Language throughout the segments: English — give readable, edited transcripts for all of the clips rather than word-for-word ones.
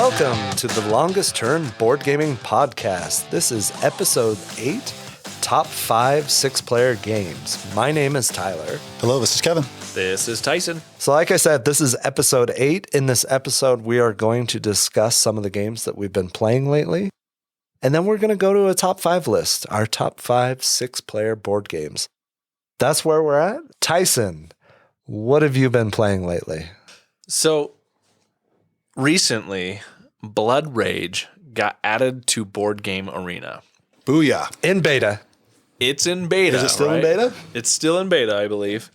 Welcome to the Longest Turn Board Gaming Podcast. This is episode 8, Top 5 6-Player Games. My name is Tyler. Hello, this is Kevin. This is Tyson. So like I said, this is episode 8. In this episode, we are going to discuss some of the games that we've been playing lately. And then we're going to go to a top 5 list, our top 5 6-player board games. That's where we're at. Tyson, what have you been playing lately? So recently, Blood Rage got added to Board Game Arena. Booyah. In beta. It's in beta. Is it still in right? beta? It's still in beta, I believe.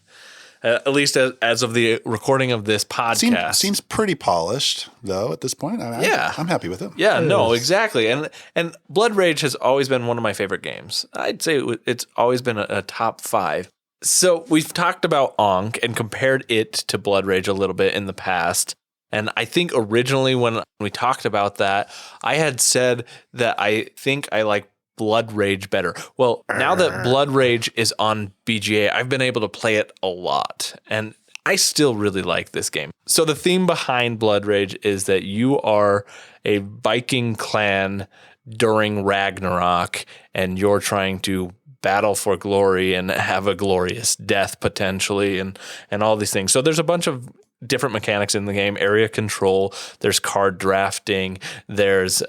At least as of the recording of this podcast. Seems pretty polished, though, at this point. I'm happy with it. Yeah, no, exactly. And Blood Rage has always been one of my favorite games. I'd say it's always been a top 5. So we've talked about Ankh and compared it to Blood Rage a little bit in the past. And I think originally when we talked about that, I had said that I think I like Blood Rage better. Well, now that Blood Rage is on BGA, I've been able to play it a lot, and I still really like this game. So the theme behind Blood Rage is that you are a Viking clan during Ragnarok, and you're trying to battle for glory and have a glorious death potentially, and all these things. So there's a bunch of different mechanics in the game, area control, there's card drafting, there's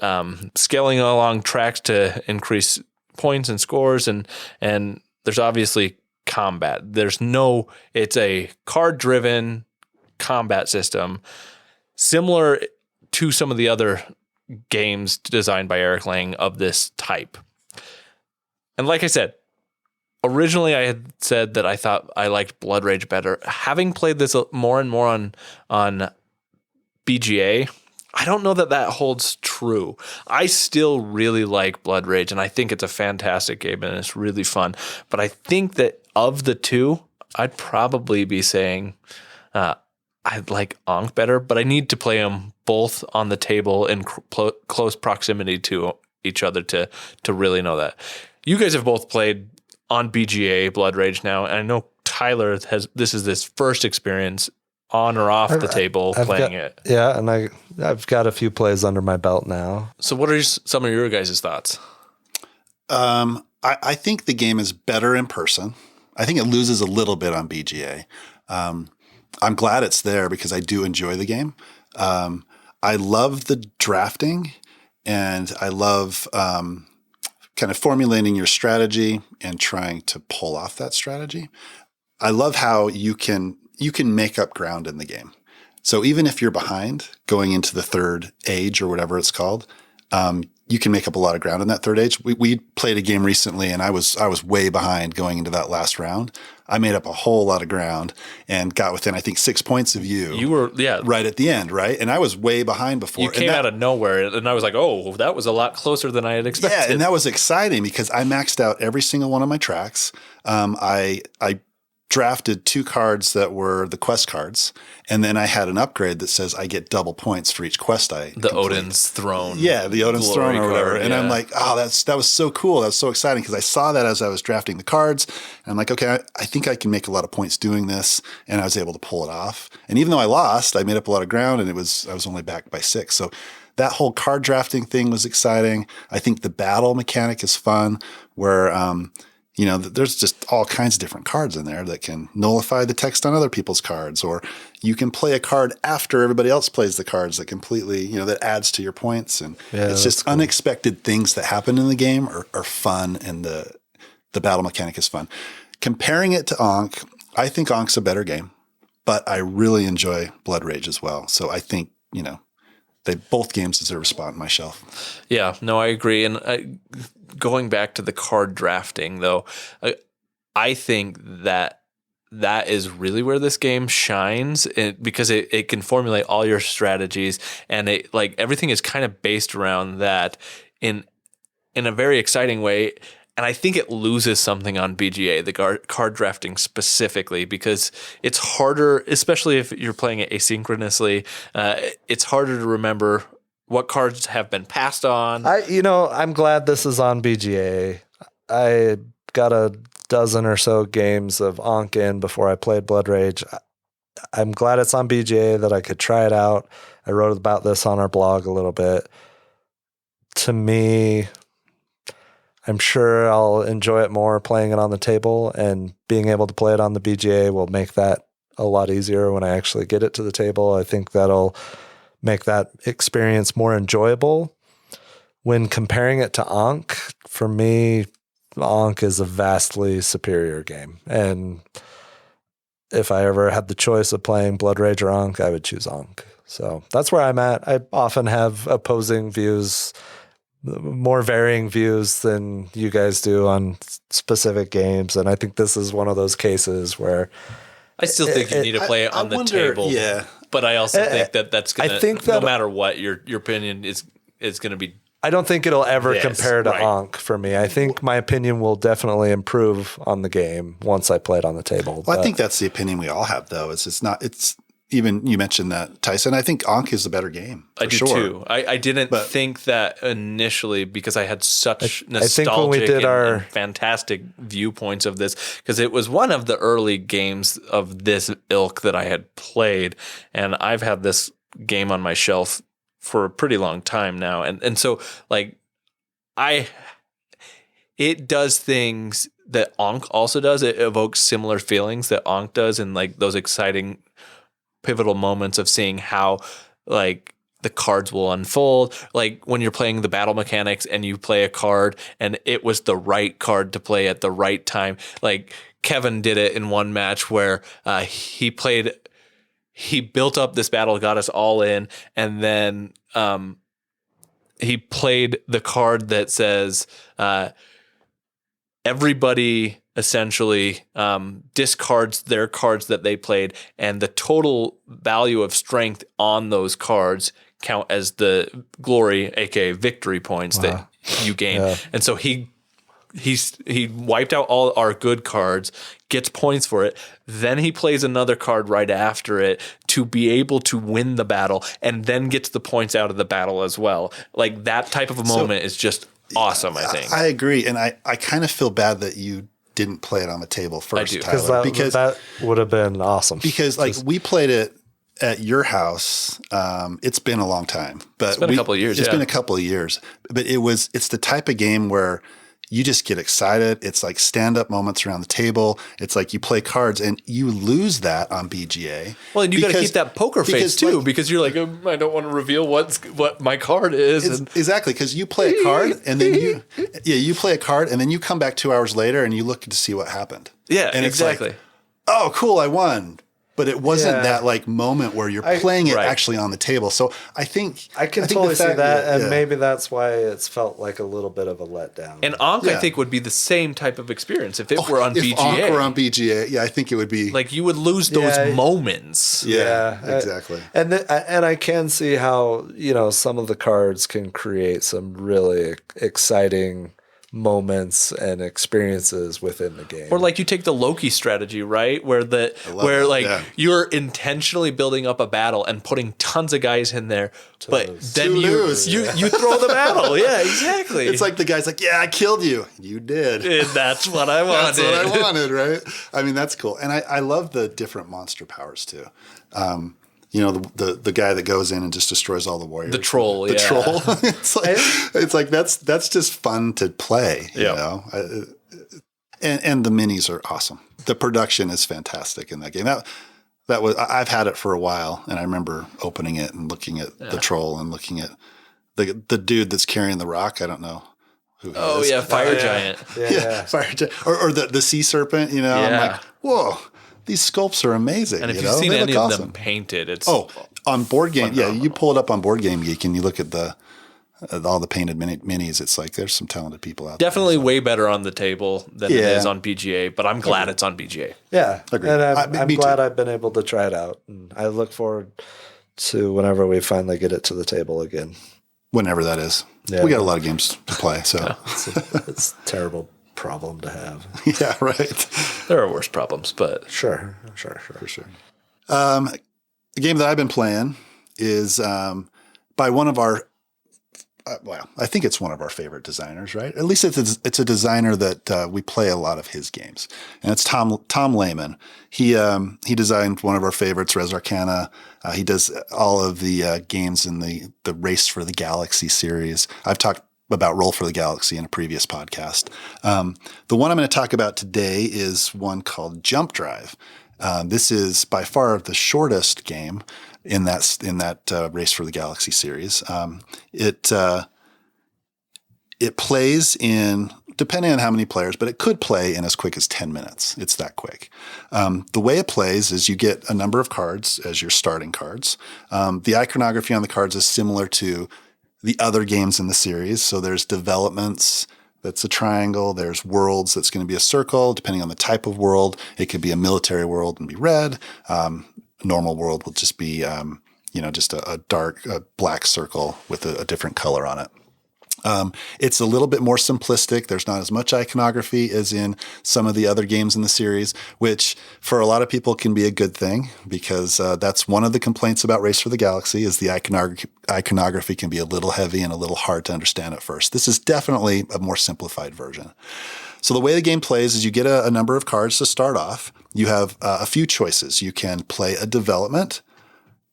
scaling along tracks to increase points and scores, and there's obviously combat. It's a card-driven combat system, similar to some of the other games designed by Eric Lang of this type. And like I said, originally, I had said that I thought I liked Blood Rage better. Having played this more and more on BGA, I don't know that holds true. I still really like Blood Rage, and I think it's a fantastic game, and it's really fun. But I think that of the two, I'd probably be saying I like Ankh better, but I need to play them both on the table in close proximity to each other to really know that. You guys have both played on BGA Blood Rage now, and I know Tyler this is his first experience on or off the table playing it. Yeah, and I've got a few plays under my belt now. So what are some of your guys' thoughts? I think the game is better in person. I think it loses a little bit on BGA. I'm glad it's there because I do enjoy the game. I love the drafting, and I love kind of formulating your strategy and trying to pull off that strategy. I love how you can make up ground in the game. So even if you're behind going into the third age or whatever it's called, you can make up a lot of ground in that third age. We played a game recently, and I was way behind going into that last round. I made up a whole lot of ground and got within, I think, 6 points of you. You were, right at the end, right? And I was way behind before. You came out of nowhere, and I was like, oh, that was a lot closer than I had expected. Yeah, and that was exciting because I maxed out every single one of my tracks. I drafted 2 cards that were the quest cards, and then I had an upgrade that says I get double points for each quest I complete. Odin's Throne. Yeah, the Odin's Throne or whatever. Card, and I'm like, oh, that was so cool. That was so exciting because I saw that as I was drafting the cards. And I'm like, okay, I think I can make a lot of points doing this. And I was able to pull it off. And even though I lost, I made up a lot of ground, and I was only back by 6. So that whole card drafting thing was exciting. I think the battle mechanic is fun where there's just all kinds of different cards in there that can nullify the text on other people's cards, or you can play a card after everybody else plays the cards that completely, that adds to your points. And it's just cool. Unexpected things that happen in the game are fun, and the battle mechanic is fun. Comparing it to Ankh, I think Ankh's a better game, but I really enjoy Blood Rage as well. So I think, both games deserve a spot on my shelf. Yeah, no, I agree. And going back to the card drafting, though, I think that is really where this game shines, because it can formulate all your strategies, and everything is kind of based around that in a very exciting way. And I think it loses something on BGA, the card drafting specifically, because it's harder, especially if you're playing it asynchronously, it's harder to remember what cards have been passed on. I'm glad this is on BGA. I got a dozen or so games of Ankh in before I played Blood Rage. I'm glad it's on BGA that I could try it out. I wrote about this on our blog a little bit. To me, I'm sure I'll enjoy it more playing it on the table, and being able to play it on the BGA will make that a lot easier when I actually get it to the table. I think that'll make that experience more enjoyable. When comparing it to Ankh, for me, Ankh is a vastly superior game. And if I ever had the choice of playing Blood Rage or Ankh, I would choose Ankh. So that's where I'm at. I often have opposing views, more varying views than you guys do on specific games. And I think this is one of those cases where I still think you need to play it on the table. Yeah. But I also think that's going to, no matter what, your opinion is going to be. I don't think it'll ever compare to Ankh for me. I think my opinion will definitely improve on the game once I play it on the table. Well, I think that's the opinion we all have, though. It's even you mentioned that, Tyson. I think Ankh is a better game. I do too. I didn't think that initially because I had such nostalgic and fantastic viewpoints of this, because it was one of the early games of this ilk that I had played, and I've had this game on my shelf for a pretty long time now. And so like it does things that Ankh also does. It evokes similar feelings that Ankh does, and like those exciting pivotal moments of seeing how like the cards will unfold. Like when you're playing the battle mechanics and you play a card and it was the right card to play at the right time. Like Kevin did it in one match where he built up this battle, got us all in, and then he played the card that says everybody essentially discards their cards that they played, and the total value of strength on those cards count as the glory, aka victory points that you gain. Yeah. And so he wiped out all our good cards, gets points for it. Then he plays another card right after it to be able to win the battle, and then gets the points out of the battle as well. Like that type of a moment is just awesome, I think. I agree. And I kind of feel bad that you didn't play it on the table first, I do. Tyler, because that would have been awesome. Because like we played it at your house. It's been a long time, but it's been a couple of years. It's been a couple of years, but it's the type of game where you just get excited. It's like stand-up moments around the table. It's like you play cards and you lose that on BGA. Well, and you got to keep that poker face too, because you're like, I don't want to reveal what my card is. Exactly, because you play a card and then you play a card and then you come back 2 hours later and you look to see what happened. Yeah, and exactly. It's like, oh, cool, I won. But it wasn't that like moment where you're playing it actually on the table. So I think I can totally see that, and maybe that's why it's felt like a little bit of a letdown. And Ankh, I think, would be the same type of experience if it were on BGA. If Ankh were on BGA, I think it would be like you would lose those moments. Yeah, exactly. And I can see how some of the cards can create some really exciting moments and experiences within the game. Or like you take the Loki strategy, right? Where you're intentionally building up a battle and putting tons of guys in there, but then you throw the battle. Yeah, exactly. It's like the guy's like, yeah, I killed you. You did. And that's what I wanted. That's what I wanted, right? I mean, that's cool. And I love the different monster powers too. The guy that goes in and just destroys all the warriors. The troll, the troll. it's like that's just fun to play, you know. And the minis are awesome. The production is fantastic in that game. That was I've had it for a while, and I remember opening it and looking at the troll and looking at the dude that's carrying the rock. I don't know who he is. Fire giant. Yeah, fire giant, or the sea serpent. I'm like, whoa. These sculpts are amazing. And if you've seen any of them painted, it's on Board Game. Yeah, you pull it up on Board Game Geek and you look at all the painted minis. It's like there's some talented people out there. Definitely way better on the table than it is on BGA, but I'm glad it's on BGA. Yeah, agreed. And I'm glad I've been able to try it out, and I look forward to whenever we finally get it to the table again. Whenever that is. Yeah. We got a lot of games to play, so it's a terrible problem to have. Yeah, right. There are worse problems, but sure. For sure. A game that I've been playing is by one of our well, I think it's one of our favorite designers, right? At least it's a designer that we play a lot of his games, and it's Tom Lehman. He designed one of our favorites, Res Arcana. He does all of the games in the Race for the Galaxy series. I've talked about Roll for the Galaxy in a previous podcast. The one I'm going to talk about today is one called Jump Drive. This is by far the shortest game in that Race for the Galaxy series. It plays in, depending on how many players, but it could play in as quick as 10 minutes. It's that quick. The way it plays is you get a number of cards as your starting cards. The iconography on the cards is similar to the other games in the series. So there's developments, that's a triangle. There's worlds, that's going to be a circle. Depending on the type of world, it could be a military world and be red. Normal world will just be, just a black circle with a different color on it. It's a little bit more simplistic. There's not as much iconography as in some of the other games in the series, which for a lot of people can be a good thing because that's one of the complaints about Race for the Galaxy is the iconography can be a little heavy and a little hard to understand at first. This is definitely a more simplified version. So the way the game plays is you get a number of cards to start off. You have a few choices. You can play a development,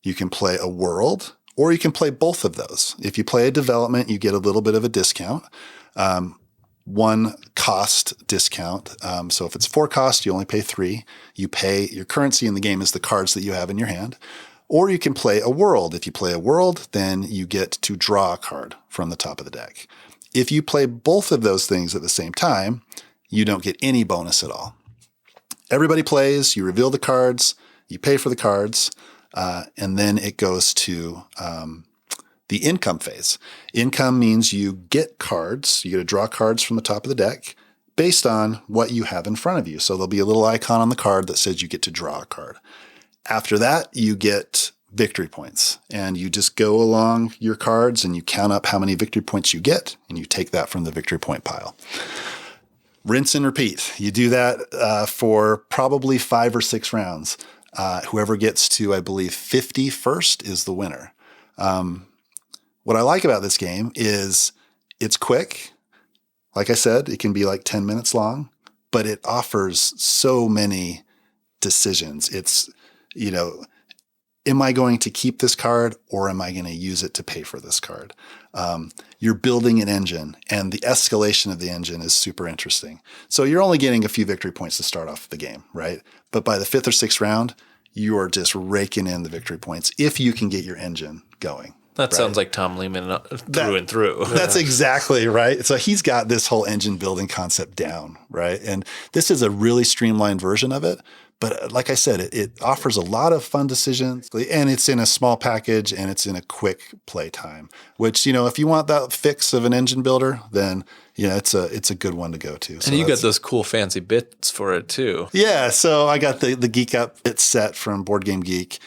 you can play a world, or you can play both of those. If you play a development, you get a little bit of a discount, one cost discount. So if it's 4 cost, you only pay 3. You pay your currency in the game is the cards that you have in your hand. Or you can play a world. If you play a world, then you get to draw a card from the top of the deck. If you play both of those things at the same time, you don't get any bonus at all. Everybody plays, you reveal the cards, you pay for the cards, and then it goes to the income phase. Income means you get cards. You get to draw cards from the top of the deck based on what you have in front of you. So there'll be a little icon on the card that says you get to draw a card. After that, you get victory points. And you just go along your cards and you count up how many victory points you get, and you take that from the victory point pile. Rinse and repeat. You do that for probably 5 or 6 rounds. Whoever gets to, I believe, 50 first is the winner. What I like about this game is it's quick. Like I said, it can be like 10 minutes long, but it offers so many decisions. It's, am I going to keep this card or am I going to use it to pay for this card? You're building an engine, and the escalation of the engine is super interesting. So you're only getting a few victory points to start off the game, right? But by the 5th or 6th round, you are just raking in the victory points if you can get your engine going. That sounds like Tom Lehman through and through. That's exactly right. So he's got this whole engine building concept down, right? And this is a really streamlined version of it. But like I said, it offers a lot of fun decisions, and it's in a small package, and it's in a quick play time, which, if you want that fix of an engine builder, then it's a good one to go to. So and you got those cool fancy bits for it too. Yeah, so I got the Geek Up bit set from Board Game Geek,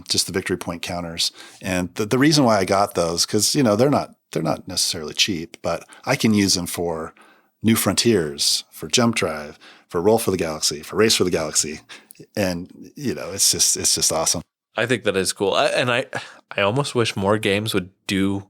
just the victory point counters. And the reason why I got those, because they're not necessarily cheap, but I can use them for New Frontiers, for Jump Drive, for Roll for the Galaxy, for Race for the Galaxy, and it's just awesome. I think that is cool, I almost wish more games would do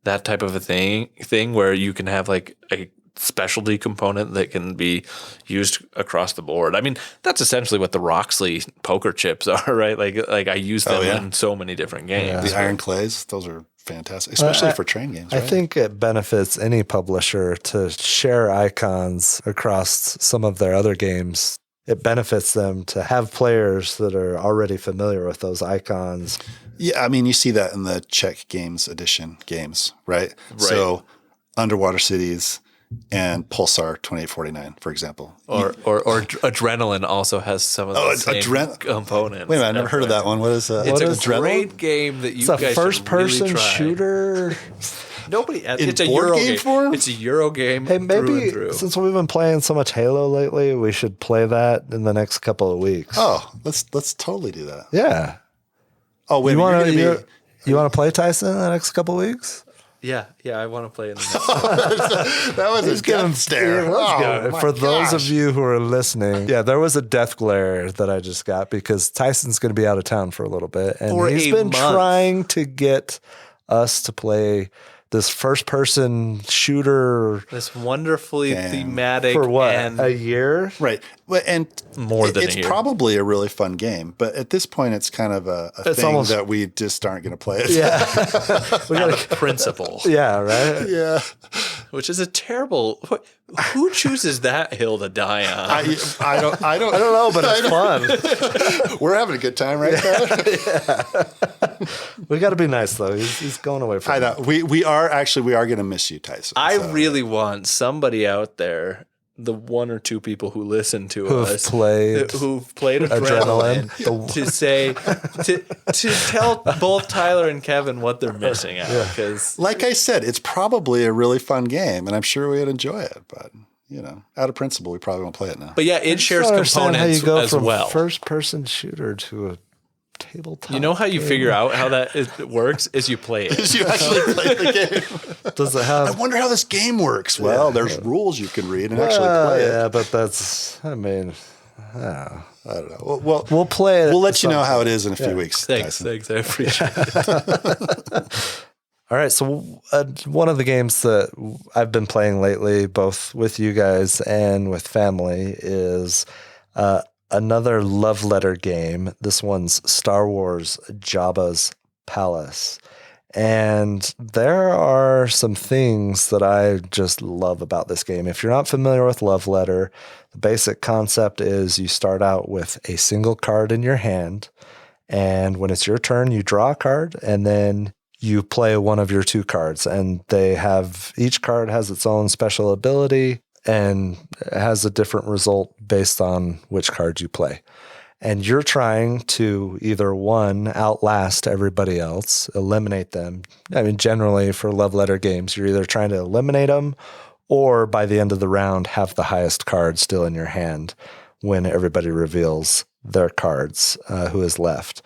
that type of a thing where you can have like a specialty component that can be used across the board. I mean, that's essentially what the Roxley poker chips are, right? Like I use them in so many different games. Yeah. The Iron Clays, those are fantastic, especially for train games. Right? I think it benefits any publisher to share icons across some of their other games. It benefits them to have players that are already familiar with those icons. Yeah, I mean, you see that in the Czech Games Edition games, right? So Underwater Cities and Pulsar 2849, for example. Or Adrenaline also has some of the same components. Wait a minute, I've never heard of that one. What is that? It's a great game that you guys should really try. It's a first-person shooter. It's a Euro game form? It's a Euro game. Hey, maybe through and through. Since we've been playing so much Halo lately, we should play that in the next couple of weeks. Oh, let's totally do that. Yeah. Oh, wait, you want to play Tyson in the next couple of weeks? Yeah, I want to play in the next That was a death stare. For those of you who are listening, there was a death glare that I just got because Tyson's going to be out of town for a little bit. And he's been trying to get us to play this first-person shooter This wonderfully Damn. thematic for what, and a year? Right. Well, and More than a it's year. probably a really fun game, but at this point, it's kind of a thing almost- that we just aren't going to play it. Yeah. We out gotta- of principle, yeah, right? Yeah. which is a terrible. Who chooses that hill to die on? I don't I don't know, but it's fun. We're having a good time right now. We got to be nice, though. He's going away from I know. We are going to miss you, Tyson. I so. really want somebody out there, the one or two people who listen to Who've us, played who've played Adrenaline. to tell both Tyler and Kevin what they're missing out, because Like I said, it's probably a really fun game, and I'm sure we'd enjoy it. But out of principle, we probably won't play it now. but yeah, it shares I don't understand components how you go as from well. first-person shooter to a tabletop. You know how you game? figure out how it works is you play it. You actually play the game. Does it I have? wonder how this game works. Well, there's rules you can read and actually play it. Yeah, but that's. I mean, I don't know. Well, we'll play it. we'll let you know how it is in a few weeks. Thanks, Tyson. I appreciate it. All right, so one of the games that I've been playing lately, both with you guys and with family, is another love letter game. This one's Star Wars Jabba's Palace. And there are some things that I just love about this game. If you're not familiar with love letter, the basic concept is you start out with a single card in your hand, and when it's your turn, you draw a card, and then you play one of your two cards, and each card has its own special ability and has a different result based on which card you play. And you're trying to either one, outlast everybody else, eliminate them. I mean, generally for love letter games, you're either trying to eliminate them or by the end of the round, have the highest card still in your hand when everybody reveals their cards, who is left.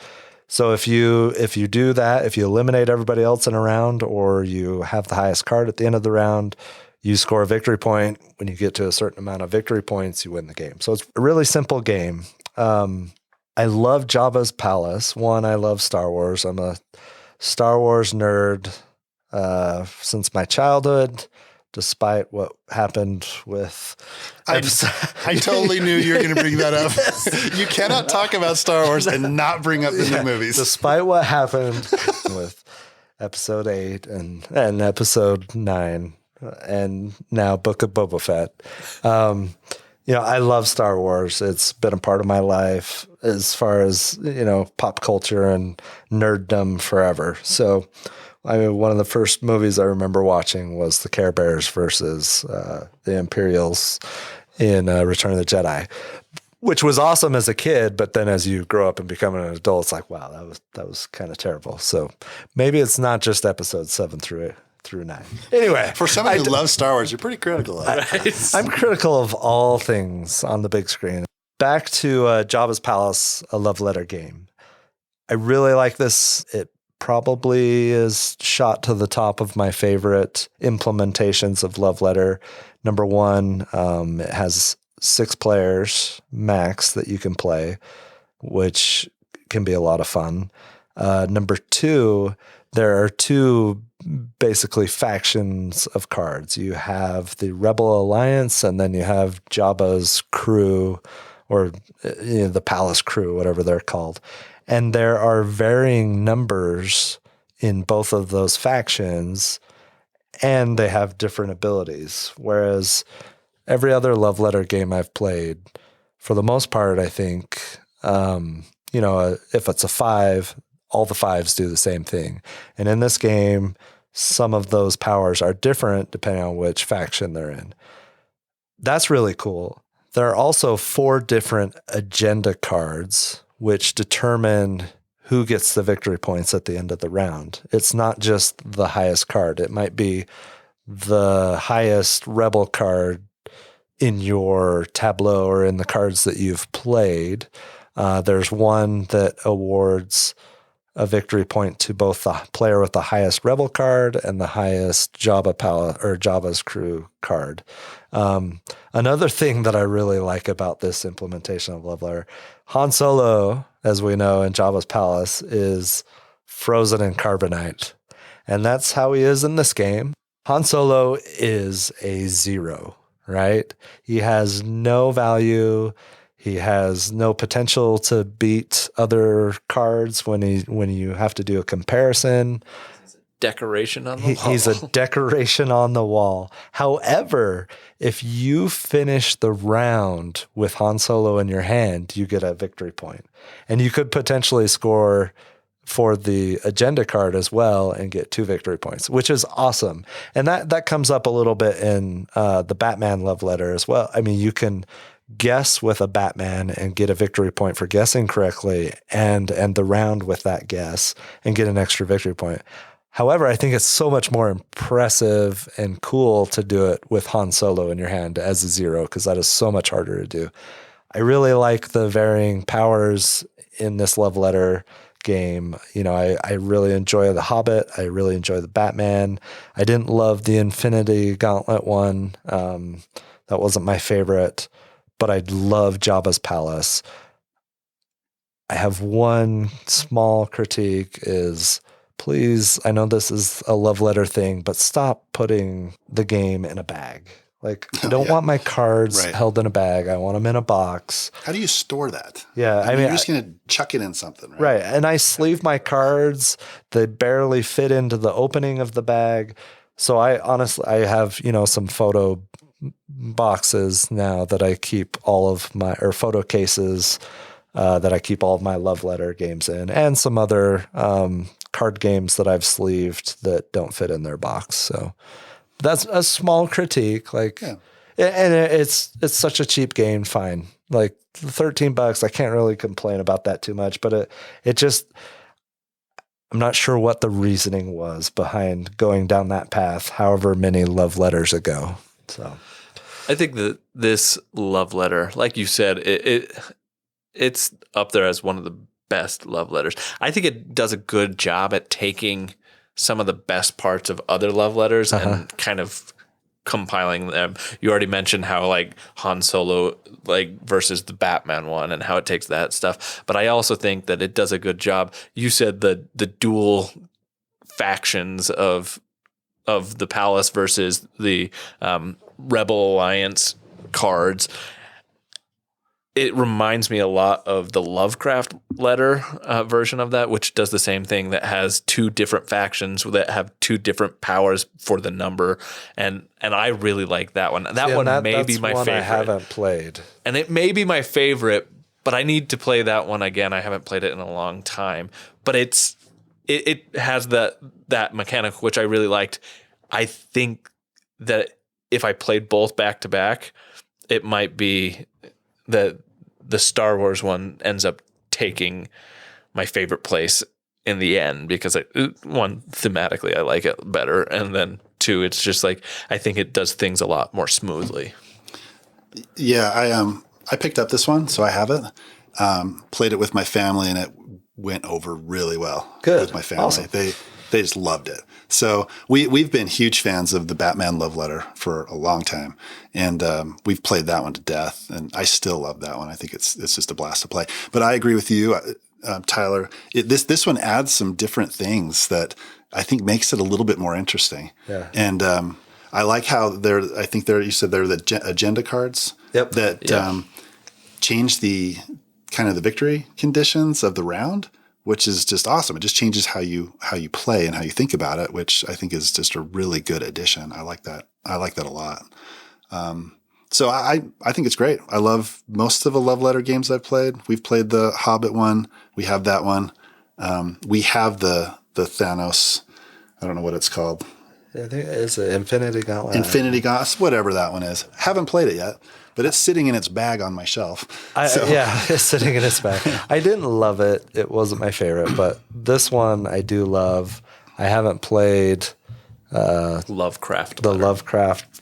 So if you do that, if you eliminate everybody else in a round, or you have the highest card at the end of the round, you score a victory point. When you get to a certain amount of victory points, you win the game. So it's a really simple game. I love Jabba's Palace. One, I love Star Wars. I'm a Star Wars nerd since my childhood, despite what happened with I totally knew you were going to bring that up. You cannot talk about Star Wars and not bring up the new movies. Despite what happened with episode 8 and episode 9 and now Book of Boba Fett. I love Star Wars. It's been a part of my life as far as, pop culture and nerddom forever. So, one of the first movies I remember watching was the Care Bears versus the Imperials in Return of the Jedi, which was awesome as a kid. But then as you grow up and become an adult, it's like, wow, that was kind of terrible. So maybe it's not just episodes 7 through 9. Anyway, For someone who loves Star Wars, you're pretty critical of it. I'm critical of all things on the big screen. Back to Jabba's Palace, a love letter game. I really like this. It probably is shot to the top of my favorite implementations of love letter. Number one, it has 6 players max that you can play, which can be a lot of fun. Number 2, there are 2 basically factions of cards. You have the Rebel Alliance, and then you have Jabba's crew, or the Palace crew, whatever they're called. And there are varying numbers in both of those factions, and they have different abilities. Whereas every other love letter game I've played, for the most part, I think, if it's a 5, all the 5s do the same thing. And in this game, some of those powers are different depending on which faction they're in. That's really cool. There are also 4 different agenda cards which determine who gets the victory points at the end of the round. It's not just the highest card. It might be the highest rebel card in your tableau or in the cards that you've played. There's one that awards a victory point to both the player with the highest rebel card and the highest Jabba's crew card. Another thing that I really like about this implementation of love letter, Han Solo, as we know in Jabba's Palace, is frozen in carbonite. And that's how he is in this game. Han Solo is a 0, right? He has no value. He has no potential to beat other cards when you have to do a comparison. Decoration on the wall. He's a decoration on the wall. However, if you finish the round with Han Solo in your hand, you get a victory point. And you could potentially score for the agenda card as well and get 2 victory points, which is awesome. And that comes up a little bit in the Batman love letter as well. I mean, you can guess with a Batman and get a victory point for guessing correctly and the round with that guess and get an extra victory point. However, I think it's so much more impressive and cool to do it with Han Solo in your hand as a 0, because that is so much harder to do. I really like the varying powers in this love letter game. You know, I really enjoy the Hobbit. I really enjoy the Batman. I didn't love the Infinity Gauntlet one. That wasn't my favorite, but I love Jabba's Palace. I have one small critique is, please, I know this is a love letter thing, but stop putting the game in a bag. Like, I don't want my cards held in a bag. I want them in a box. How do you store that? Yeah. I mean, you're just going to chuck it in something, right? Right. And I sleeve my cards. They barely fit into the opening of the bag. So I have, some photo boxes now that I keep all of my, or photo cases that I keep all of my love letter games in, and some other card games that I've sleeved that don't fit in their box. So that's a small critique. And it's such a cheap game. Fine. Like $13, I can't really complain about that too much, but it just, I'm not sure what the reasoning was behind going down that path, however many love letters ago. So I think that this love letter, like you said, it's up there as one of the best love letters. I think it does a good job at taking some of the best parts of other love letters and kind of compiling them. You already mentioned how like Han Solo versus the Batman one and how it takes that stuff. But I also think that it does a good job. You said the dual factions of the Palace versus the Rebel Alliance cards. It reminds me a lot of the Lovecraft letter version of that, which does the same thing, that has 2 different factions that have 2 different powers for the number. And I really like that one. That one may be my favorite. I haven't played. And it may be my favorite, but I need to play that one again. I haven't played it in a long time. But it has that mechanic, which I really liked. I think that if I played both back to back, it might be that the Star Wars one ends up taking my favorite place in the end, because one, thematically I like it better, and then 2, it's just like I think it does things a lot more smoothly. Yeah, I picked up this one, so I have it. Played it with my family, and it went over really well with my family. Awesome. They just loved it. So we've been huge fans of the Batman love letter for a long time, and we've played that one to death. And I still love that one. I think it's just a blast to play. But I agree with you, Tyler. This one adds some different things that I think makes it a little bit more interesting. Yeah. And I like how you said they're the agenda cards. Yep. That change the kind of the victory conditions of the round, which is just awesome. It just changes how you play and how you think about it, which I think is just a really good addition. I like that. I like that a lot. So I think it's great. I love most of the love letter games I've played. We've played the Hobbit one. We have that one. We have the Thanos. I don't know what it's called. I think it's an Infinity Gauntlet. Infinity Gauntlet, whatever that one is. Haven't played it yet, but it's sitting in its bag on my shelf. Yeah, it's sitting in its bag. I didn't love it. It wasn't my favorite, but this one I do love. I haven't played Lovecraft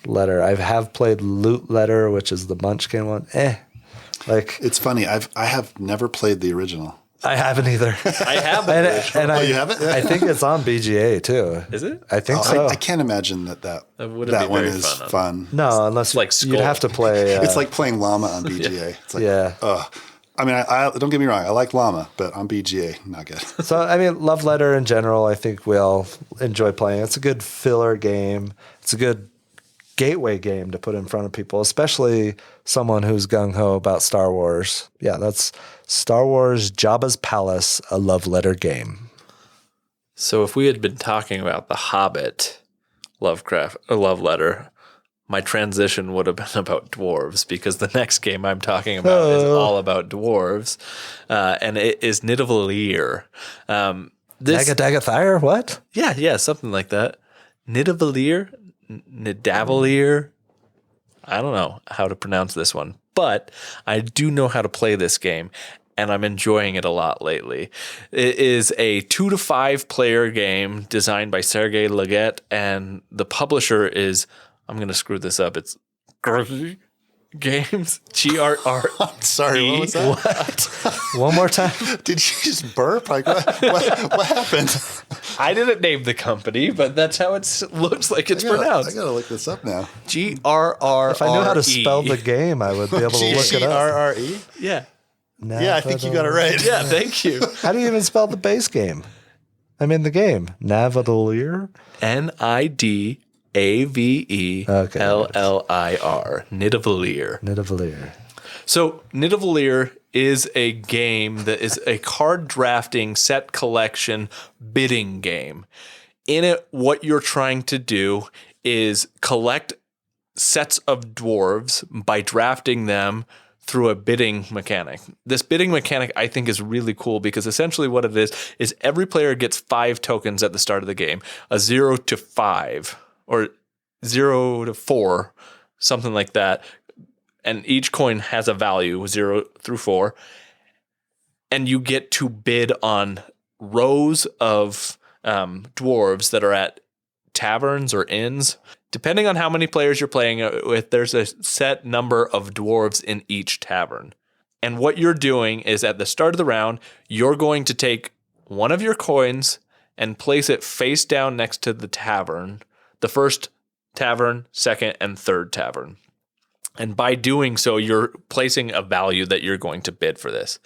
letter. I have played Loot Letter, which is the Munchkin one. It's funny. I have never played the original. I haven't either. I haven't. You haven't? I think it's on BGA too. Is it? I think so. I can't imagine that one is fun. No, unless you'd have to play. It's like playing Llama on BGA. It's like, I mean, I don't get me wrong. I like Llama, but on BGA, not good. So, I mean, Love Letter in general, I think we all enjoy playing. It's a good filler game. It's a good gateway game to put in front of people, especially someone who's gung-ho about Star Wars. Yeah, that's Star Wars Jabba's Palace, a love letter game. So if we had been talking about The Hobbit, love letter, my transition would have been about dwarves, because the next game I'm talking about is all about dwarves, and it is Nidavellir. Nidavellir, what? Yeah, something like that. Nidavellir. I don't know how to pronounce this one, but I do know how to play this game, and I'm enjoying it a lot lately. It is a 2 to 5 player game designed by Sergei Leggett, and the publisher is, I'm going to screw this up, it's Games, GRR. I'm sorry, what was that? What? One more time. Did you just burp? Like, what happened? I didn't name the company, but that's how it looks like it's pronounced. I gotta look this up now. GRRRE. If I knew how to spell the game, I would be able to look it up. GRRE? Yeah. Yeah, I think you got it right. Yeah, thank you. How do you even spell the base game? I mean, the game. Nidavellir? Nidavellir. Nidavellir. Nidavellir. So Nidavellir is a game that is a card drafting, set collection, bidding game. In it, what you're trying to do is collect sets of dwarves by drafting them through a bidding mechanic. This bidding mechanic, I think, is really cool, because essentially what it is every player gets 5 tokens at the start of the game, a 0 to 5 or 0 to 4, something like that. And each coin has a value, 0 through 4. And you get to bid on rows of dwarves that are at taverns or inns. Depending on how many players you're playing with, there's a set number of dwarves in each tavern. And what you're doing is, at the start of the round, you're going to take one of your coins and place it face down next to the tavern, the first tavern, second, and third tavern. And by doing so, you're placing a value that you're going to bid for this.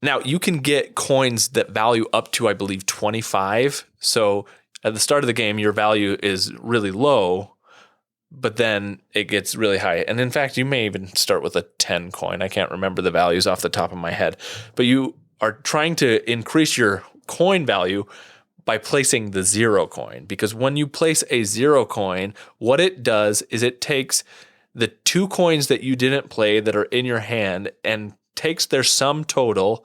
Now, you can get coins that value up to, I believe, 25. So at the start of the game, your value is really low, but then it gets really high. And in fact, you may even start with a 10 coin. I can't remember the values off the top of my head. But you are trying to increase your coin value by placing the 0 coin. Because when you place a 0 coin, what it does is it takes the 2 coins that you didn't play that are in your hand and takes their sum total,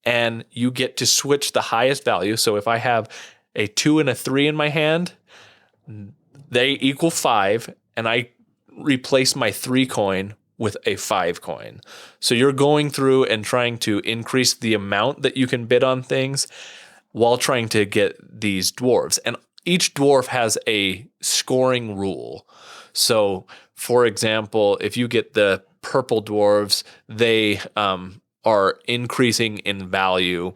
and you get to switch the highest value. So if I have a 2 and a 3 in my hand, they equal 5, and I replace my 3 coin with a 5 coin. So you're going through and trying to increase the amount that you can bid on things while trying to get these dwarves. And each dwarf has a scoring rule. So, for example, if you get the purple dwarves, they are increasing in value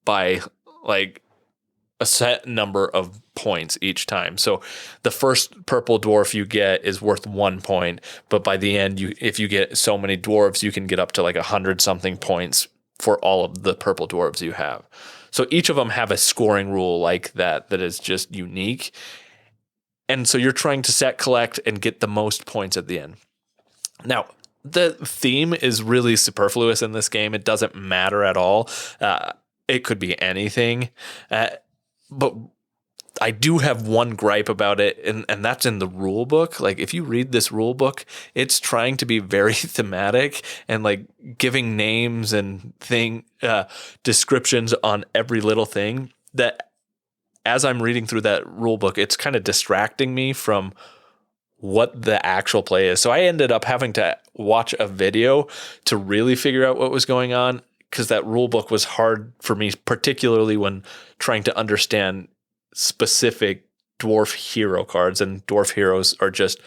by like a set number of points each time. So the first purple dwarf you get is worth 1 point, but by the end, if you get so many dwarves, you can get up to like 100 something points for all of the purple dwarves you have. So each of them have a scoring rule like that is just unique. And so you're trying to set, collect, and get the most points at the end. Now, the theme is really superfluous in this game. It doesn't matter at all. It could be anything. But I do have one gripe about it, and that's in the rule book. Like, if you read this rule book, it's trying to be very thematic and like giving names and descriptions on every little thing that, as I'm reading through that rule book, it's kind of distracting me from what the actual play is. So I ended up having to watch a video to really figure out what was going on, because that rule book was hard for me, particularly when trying to understand specific dwarf hero cards, and dwarf heroes are just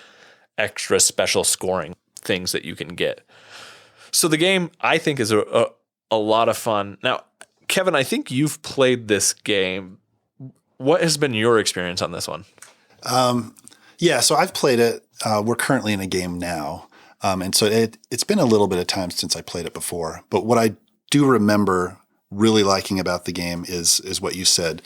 extra special scoring things that you can get. So the game, I think, is a lot of fun. Now, Kevin, I think you've played this game. What has been your experience on this one? Yeah, so I've played it. We're currently in a game now. And so it's been a little bit of time since I played it before. But what I do remember really liking about the game is what you said,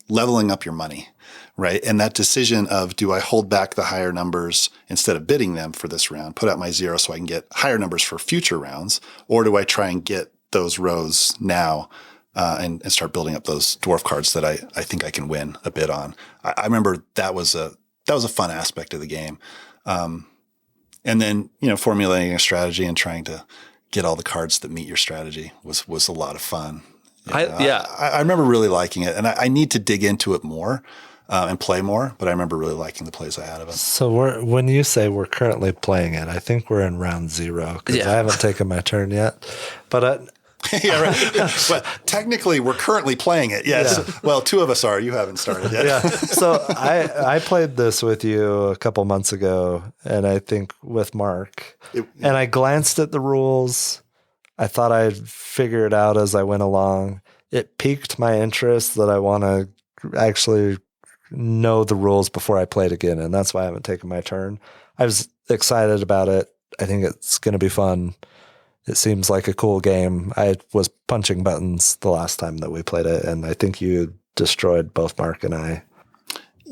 leveling up your money, right? And that decision of, do I hold back the higher numbers instead of bidding them for this round, put out my 0 so I can get higher numbers for future rounds, or do I try and get those rows now and start building up those dwarf cards that I think I can win a bid on? I remember that was a fun aspect of the game. And then, formulating a strategy and trying to get all the cards that meet your strategy was a lot of fun. I remember really liking it, and I need to dig into it more and play more, but I remember really liking the plays I had of it. So when you say we're currently playing it, I think we're in round 0 because I haven't taken my turn yet. But yeah, right. But technically, we're currently playing it. Yes. Yeah. Well, 2 of us are. You haven't started yet. Yeah. So I played this with you a couple months ago, and I think with Mark. And I glanced at the rules. I thought I'd figure it out as I went along. It piqued my interest that I want to actually know the rules before I play it again, and that's why I haven't taken my turn. I was excited about it. I think it's going to be fun. It seems like a cool game. I was punching buttons the last time that we played it, and I think you destroyed both Mark and I.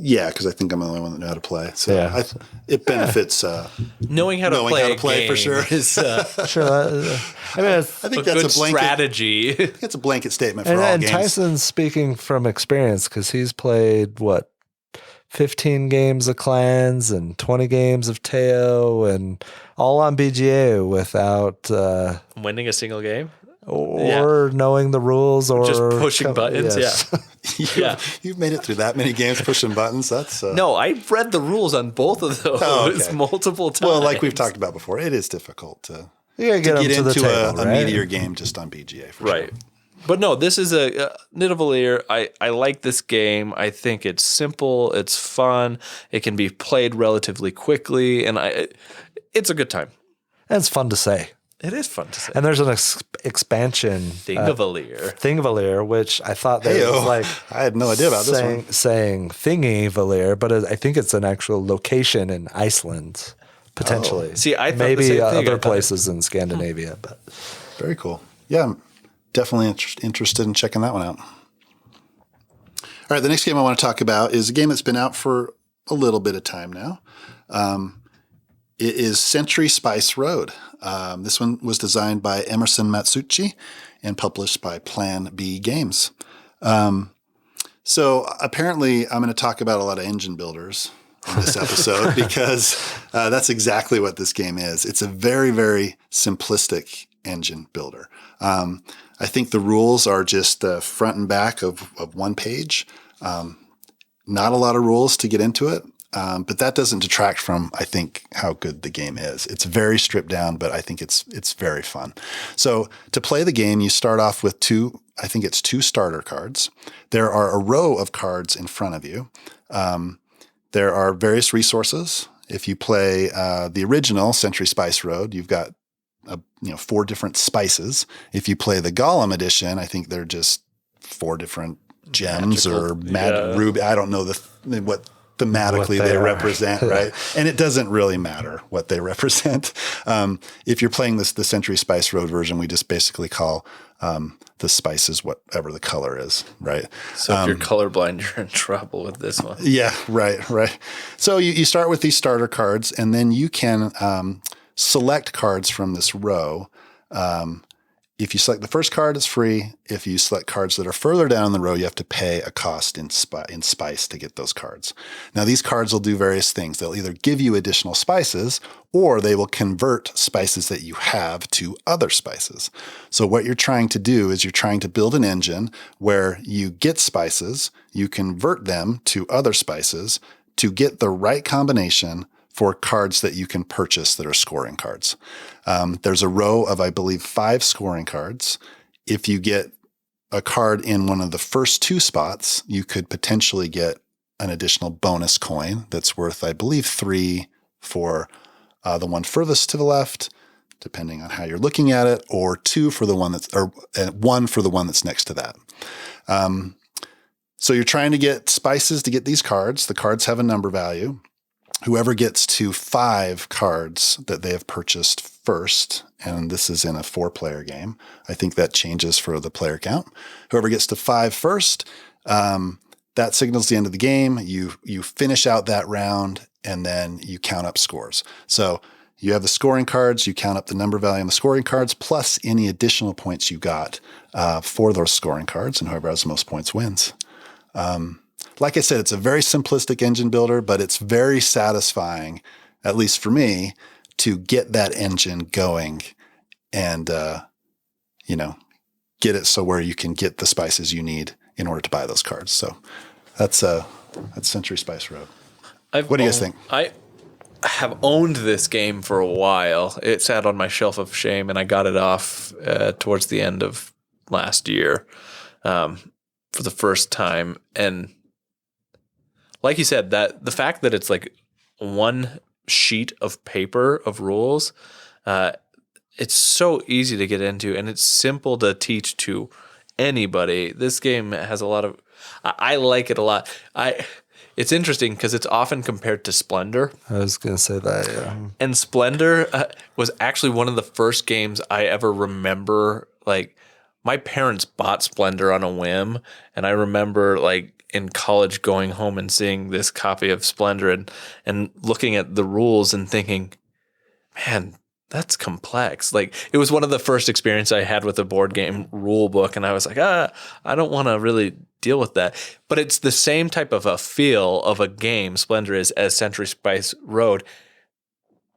Yeah, because I think I'm the only one that know how to play. So it benefits knowing how to play for sure. Is, sure. I think that's a blanket strategy. It's a blanket statement for all games. Tyson's speaking from experience because he's played 15 games of Clans and 20 games of Teo and all on BGA without winning a single game or knowing the rules or just pushing buttons. Yes. Yeah. You've made it through that many games pushing buttons. That's no, I've read the rules on both of those multiple times. Well, like we've talked about before, it is difficult to get into a meatier game just on BGA. For sure. But no, this is a Nidavellir. I like this game. I think it's simple. It's fun. It can be played relatively quickly, and it's a good time. And it's fun to say. It is fun to say. And there's an expansion. Thingavellir, which I thought that was like... I had no idea about this one. Saying Thingavellir, but I think it's an actual location in Iceland, potentially. See, I thought maybe the same thing. Other places in Scandinavia. But very cool. Yeah, I'm definitely interested in checking that one out. All right, the next game I want to talk about is a game that's been out for a little bit of time now. It is Century Spice Road. This one was designed by Emerson Matsuuchi and published by Plan B Games. So apparently I'm going to talk about a lot of engine builders in this episode because that's exactly what this game is. It's a very, very simplistic engine builder. I think the rules are just the front and back of one page. Not a lot of rules to get into it. But that doesn't detract from, I think, how good the game is. It's very stripped down, but I think it's very fun. So to play the game, you start off with two starter cards. There are a row of cards in front of you. There are various resources. If you play the original Century Spice Road, you've got 4 different spices. If you play the Golem edition, I think they're just 4 different gems or ruby. I don't know what thematically they represent, right? And it doesn't really matter what they represent. If you're playing the Century Spice Road version, we just basically call the spices whatever the color is, right? So if you're colorblind, you're in trouble with this one. Yeah, right. So you start with these starter cards, and then you can select cards from this row. If you select the first card, it's free. If you select cards that are further down the row, you have to pay a cost in spice to get those cards. Now, these cards will do various things. They'll either give you additional spices, or they will convert spices that you have to other spices. So what you're trying to do is you're trying to build an engine where you get spices, you convert them to other spices to get the right combination for cards that you can purchase that are scoring cards. There's a row of, I believe, 5 scoring cards. If you get a card in one of the first 2 spots, you could potentially get an additional bonus coin that's worth, I believe, 3 for the one furthest to the left, depending on how you're looking at it, or 2 for the one or 1 for the one that's next to that. So you're trying to get spices to get these cards. The cards have a number value. whoever gets to 5 cards that they have purchased first, and this is in a 4-player game. I think that changes for the player count. Whoever gets to 5 first, that signals the end of the game. You finish out that round, and then you count up scores. So you have the scoring cards. You count up the number value on the scoring cards, plus any additional points you got for those scoring cards, and whoever has the most points wins. Like I said, it's a very simplistic engine builder, but it's very satisfying, at least for me, to get that engine going and, get it so where you can get the spices you need in order to buy those cards. So that's Century Spice Road. What do you guys think? I have owned this game for a while. It sat on my shelf of shame, and I got it off towards the end of last year for the first time. And like you said, that the fact that it's like one sheet of paper of rules, it's so easy to get into, and it's simple to teach to anybody. This game has a lot of, I like it a lot. It's interesting because it's often compared to Splendor. I was going to say that, yeah. And Splendor was actually one of the first games I ever remember. Like, my parents bought Splendor on a whim, and I remember like in college going home and seeing this copy of Splendor and looking at the rules and thinking, man, that's complex. Like, it was one of the first experiences I had with a board game rule book, and I was like, I don't want to really deal with that. But it's the same type of a feel of a game, Splendor is, as Century Spice Road,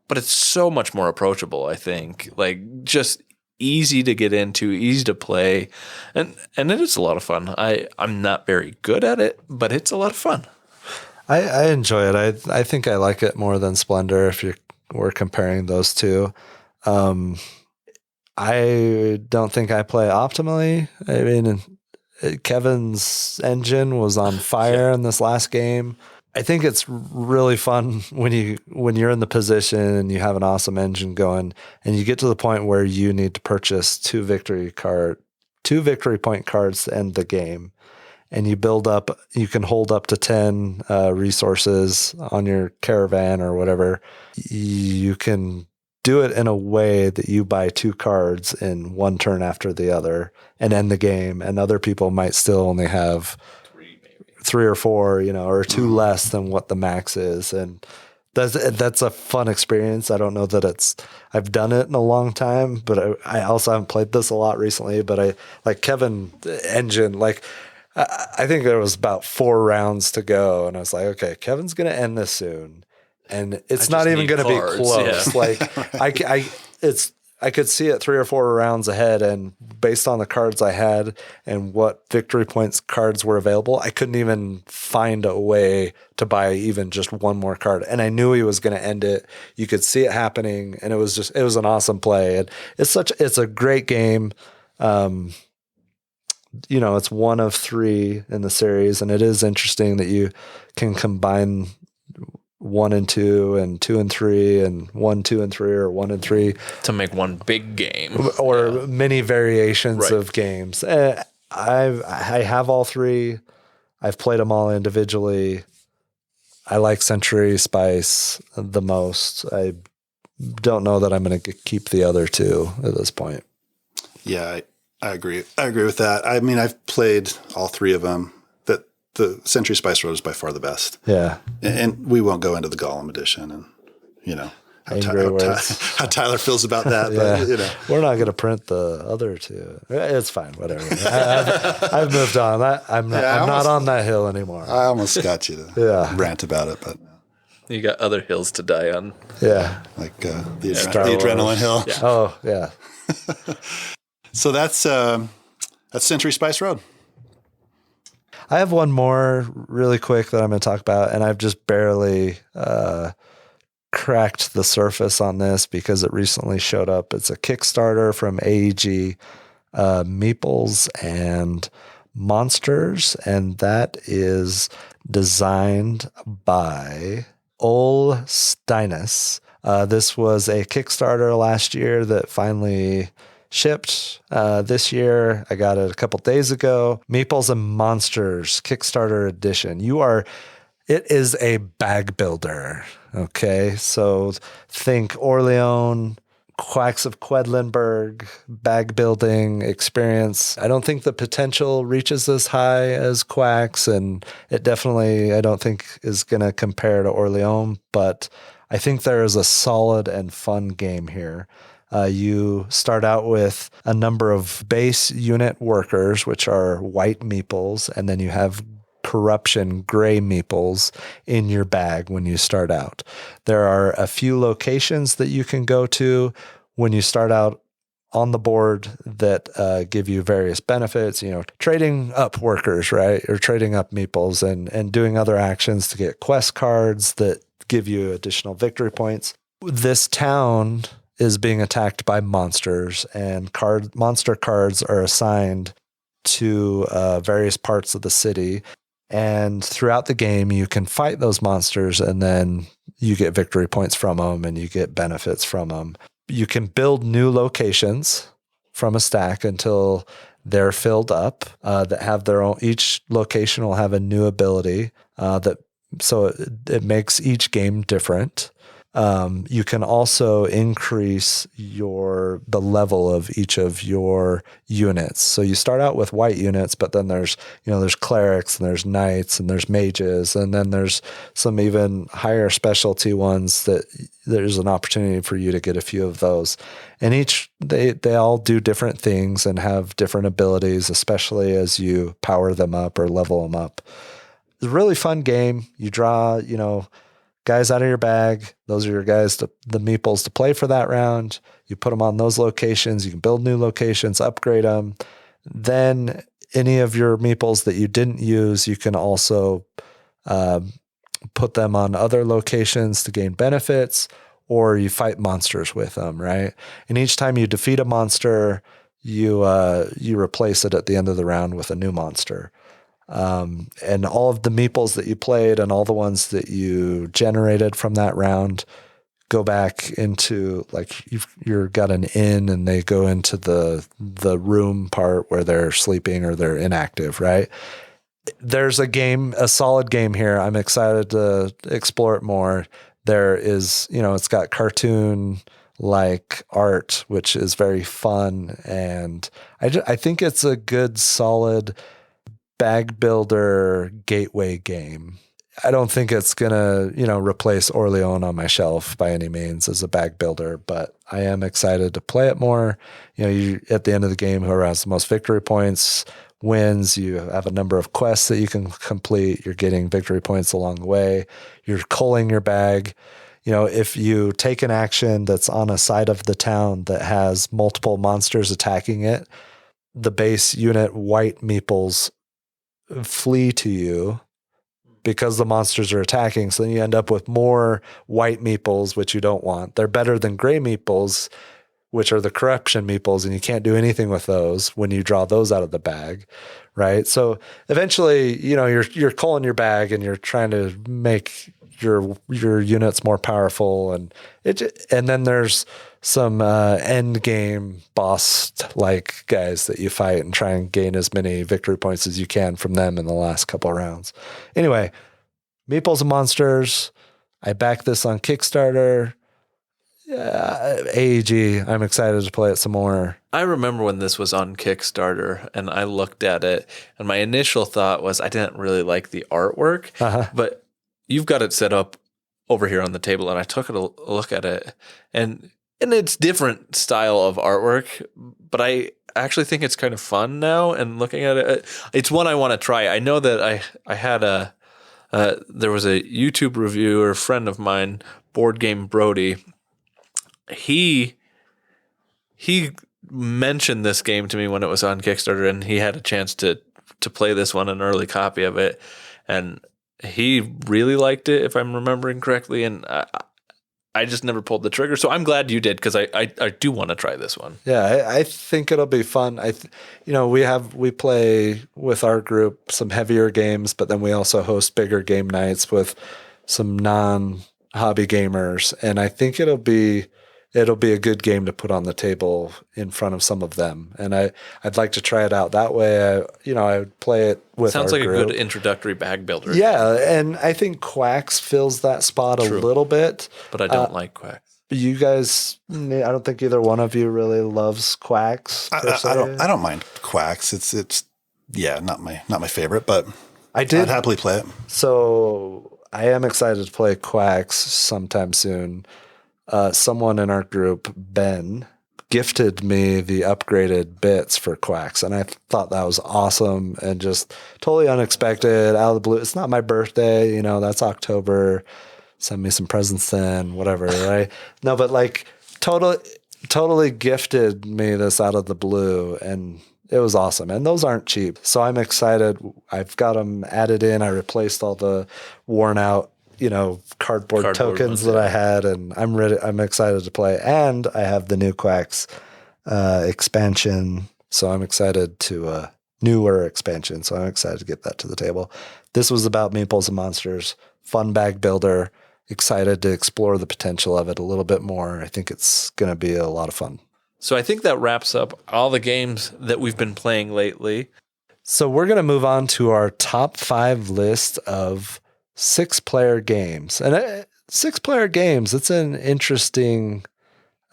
but it's so much more approachable, I think. Like, just easy to get into, easy to play, and it is a lot of fun. I'm not very good at it, but it's a lot of fun. I enjoy it. I think I like it more than Splendor if we're comparing those two. I don't think I play optimally. I mean, Kevin's engine was on fire in this last game. I think it's really fun when you're in the position and you have an awesome engine going, and you get to the point where you need to purchase 2 victory point cards to end the game, and you build up. You can hold up to 10 resources on your caravan or whatever. You can do it in a way that you buy 2 cards in one turn after the other and end the game, and other people might still only have 3 or 4, or 2 less than what the max is. And that's a fun experience. I don't know that I've done it in a long time, but I also haven't played this a lot recently, but I like Kevin engine. Like, I think there was about 4 rounds to go, and I was like, okay, Kevin's going to end this soon. And it's not even going to be close. Yeah. Like I could see it 3 or 4 rounds ahead, and based on the cards I had and what victory points cards were available, I couldn't even find a way to buy even just one more card. And I knew he was going to end it. You could see it happening, and it was an awesome play. And it's a great game. It's one of 3 in the series, and it is interesting that you can combine 1 and 2 and 2 and 3 and 1, 2 and 3 or 1 and 3 to make one big game or many variations of games. I have all 3. I've played them all individually. I like Century Spice the most. I don't know that I'm going to keep the other 2 at this point. Yeah, I agree. I agree with that. I mean, I've played all 3 of them. The Century Spice Road is by far the best. Yeah. And we won't go into the Gollum edition and, how Tyler feels about that. Yeah. But, We're not going to print the other 2. It's fine. Whatever. I've moved on. I'm not on that hill anymore. I almost got you to rant about it, but. You got other hills to die on. Yeah. Like the Adrenaline Hill. Yeah. Oh, yeah. So that's Century Spice Road. I have one more really quick that I'm going to talk about, and I've just barely cracked the surface on this because it recently showed up. It's a Kickstarter from AEG, Meeples and Monsters, and that is designed by Ol Steinus. This was a Kickstarter last year that finally shipped this year. I got it a couple days ago. Meeples and Monsters Kickstarter edition. It is a bag builder. Okay, so think Orleans, Quacks of Quedlinburg, bag building experience. I don't think the potential reaches as high as Quacks, and it definitely, I don't think, is going to compare to Orleans, but I think there is a solid and fun game here. You start out with a number of base unit workers, which are white meeples, and then you have corruption gray meeples in your bag when you start out. There are a few locations that you can go to when you start out on the board that give you various benefits, trading up workers, right? Or trading up meeples and doing other actions to get quest cards that give you additional victory points. This town is being attacked by monsters, and monster cards are assigned to various parts of the city. And throughout the game, you can fight those monsters, and then you get victory points from them, and you get benefits from them. You can build new locations from a stack until they're filled up. That have their own. Each location will have a new ability so it makes each game different. You can also increase the level of each of your units. So you start out with white units, but then there's clerics and there's knights and there's mages, and then there's some even higher specialty ones that there's an opportunity for you to get a few of those. And they all do different things and have different abilities, especially as you power them up or level them up. It's a really fun game. You draw, guys out of your bag. Those are your guys, the meeples to play for that round. You put them on those locations. You can build new locations, upgrade them. Then any of your meeples that you didn't use, you can also put them on other locations to gain benefits, or you fight monsters with them, right? And each time you defeat a monster, you replace it at the end of the round with a new monster. And all of the meeples that you played and all the ones that you generated from that round go back into, like, you've got an inn, and they go into the room part where they're sleeping or they're inactive, right? There's a solid game here. I'm excited to explore it more. There is, it's got cartoon like art, which is very fun. And I think it's a good, solid bag builder gateway game. I don't think it's going to, replace Orleans on my shelf by any means as a bag builder, but I am excited to play it more. You at the end of the game, whoever has the most victory points wins. You have a number of quests that you can complete. You're getting victory points along the way. You're culling your bag. If you take an action that's on a side of the town that has multiple monsters attacking it, the base unit white meeples flee to you because the monsters are attacking. So then you end up with more white meeples, which you don't want. They're better than gray meeples, which are the corruption meeples, and you can't do anything with those when you draw those out of the bag, right? So eventually, you're culling your bag and you're trying to make your units more powerful, and then there's some end game boss like guys that you fight and try and gain as many victory points as you can from them in the last couple of rounds. Anyway, Meeples Monsters. I backed this on Kickstarter. AEG. I'm excited to play it some more. I remember when this was on Kickstarter and I looked at it, and my initial thought was I didn't really like the artwork, but you've got it set up over here on the table, and I took a look at it, and it's different style of artwork, but I actually think it's kind of fun now. And looking at it, it's one I want to try. I know that I had there was a YouTube reviewer friend of mine, Board Game Brody. He mentioned this game to me when it was on Kickstarter, and he had a chance to play this one, an early copy of it, and he really liked it, if I'm remembering correctly. And I just never pulled the trigger. So I'm glad you did, because I do want to try this one. Yeah, I think it'll be fun. We play with our group some heavier games, but then we also host bigger game nights with some non-hobby gamers. And I think it'll be it'll be a good game to put on the table in front of some of them. And I'd like to try it out that way. I would play it with Sounds our like group. a good introductory bag builder. Yeah, and I think Quacks fills that spot a little bit. But I don't like Quacks. You guys, I don't think either one of you really loves Quacks. I don't mind Quacks. It's not my favorite, but I'd happily play it. So I am excited to play Quacks sometime soon. Someone in our group, Ben, gifted me the upgraded bits for Quacks, and I thought that was awesome and just totally unexpected, out of the blue. It's not my birthday, that's October. Send me some presents then, whatever, right? No, but like totally gifted me this out of the blue, and it was awesome. And those aren't cheap. So I'm excited. I've got them added in. I replaced all the worn out, cardboard tokens that I had, and I'm ready. I'm excited to play. And I have the new Quacks expansion. So I'm excited to newer expansion. So I'm excited to get that to the table. This was about Meeples Monsters, fun bag builder. Excited to explore the potential of it a little bit more. I think it's going to be a lot of fun. So I think that wraps up all the games that we've been playing lately. So we're going to move on to our top 5 list of 6-player games. And 6-player games, it's an interesting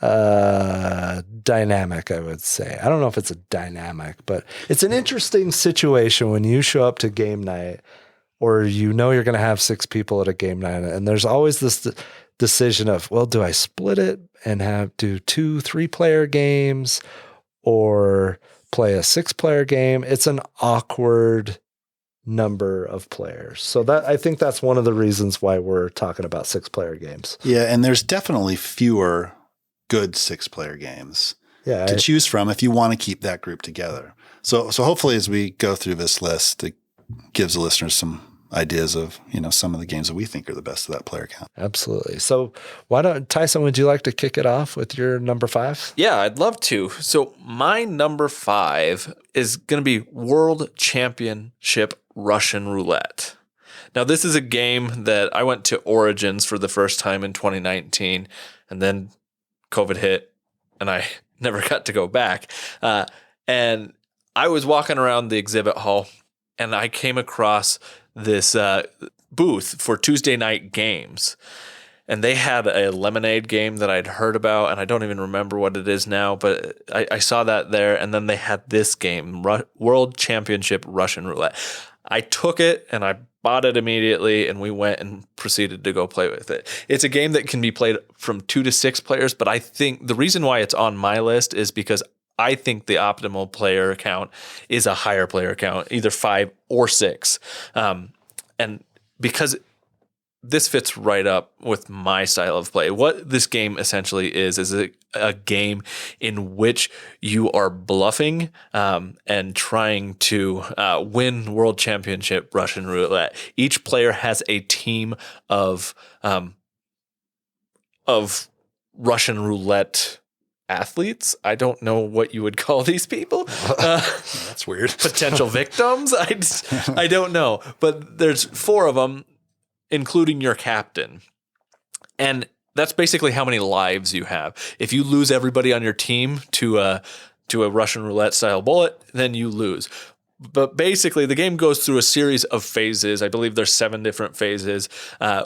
dynamic, I would say. I don't know if it's a dynamic, but it's an interesting situation when you show up to game night, or you're going to have 6 people at a game night, and there's always this decision of, well, do I split it and do 2-3-player games, or play a 6-player game? It's an awkward number of players. So I think that's one of the reasons why we're talking about 6-player games. Yeah, and there's definitely fewer good 6-player games to choose from if you want to keep that group together. So hopefully as we go through this list, it gives the listeners some ideas of, some of the games that we think are the best of that player count. Absolutely. So Tyson, would you like to kick it off with your number 5? Yeah, I'd love to. So my number 5 is going to be World Championship Russian Roulette. Now, this is a game that I went to Origins for the first time in 2019, and then COVID hit, and I never got to go back. And I was walking around the exhibit hall, and I came across this booth for Tuesday night games. And they had a lemonade game that I'd heard about, and I don't even remember what it is now, but I saw that there. And then they had this game, World Championship Russian Roulette. I took it and I bought it immediately, and we went and proceeded to go play with it. It's a game that can be played from 2 to 6 players, but I think the reason why it's on my list is because I think the optimal player count is a higher player count, either 5 or 6. And because this fits right up with my style of play. What this game essentially is a game in which you are bluffing and trying to win World Championship Russian Roulette. Each player has a team of Russian roulette athletes. I don't know what you would call these people. That's weird. Potential victims. I don't know, but there's 4 of them, including your captain. And that's basically how many lives you have. If you lose everybody on your team to a Russian roulette style bullet, then you lose. But basically the game goes through a series of phases. I believe there's 7 different phases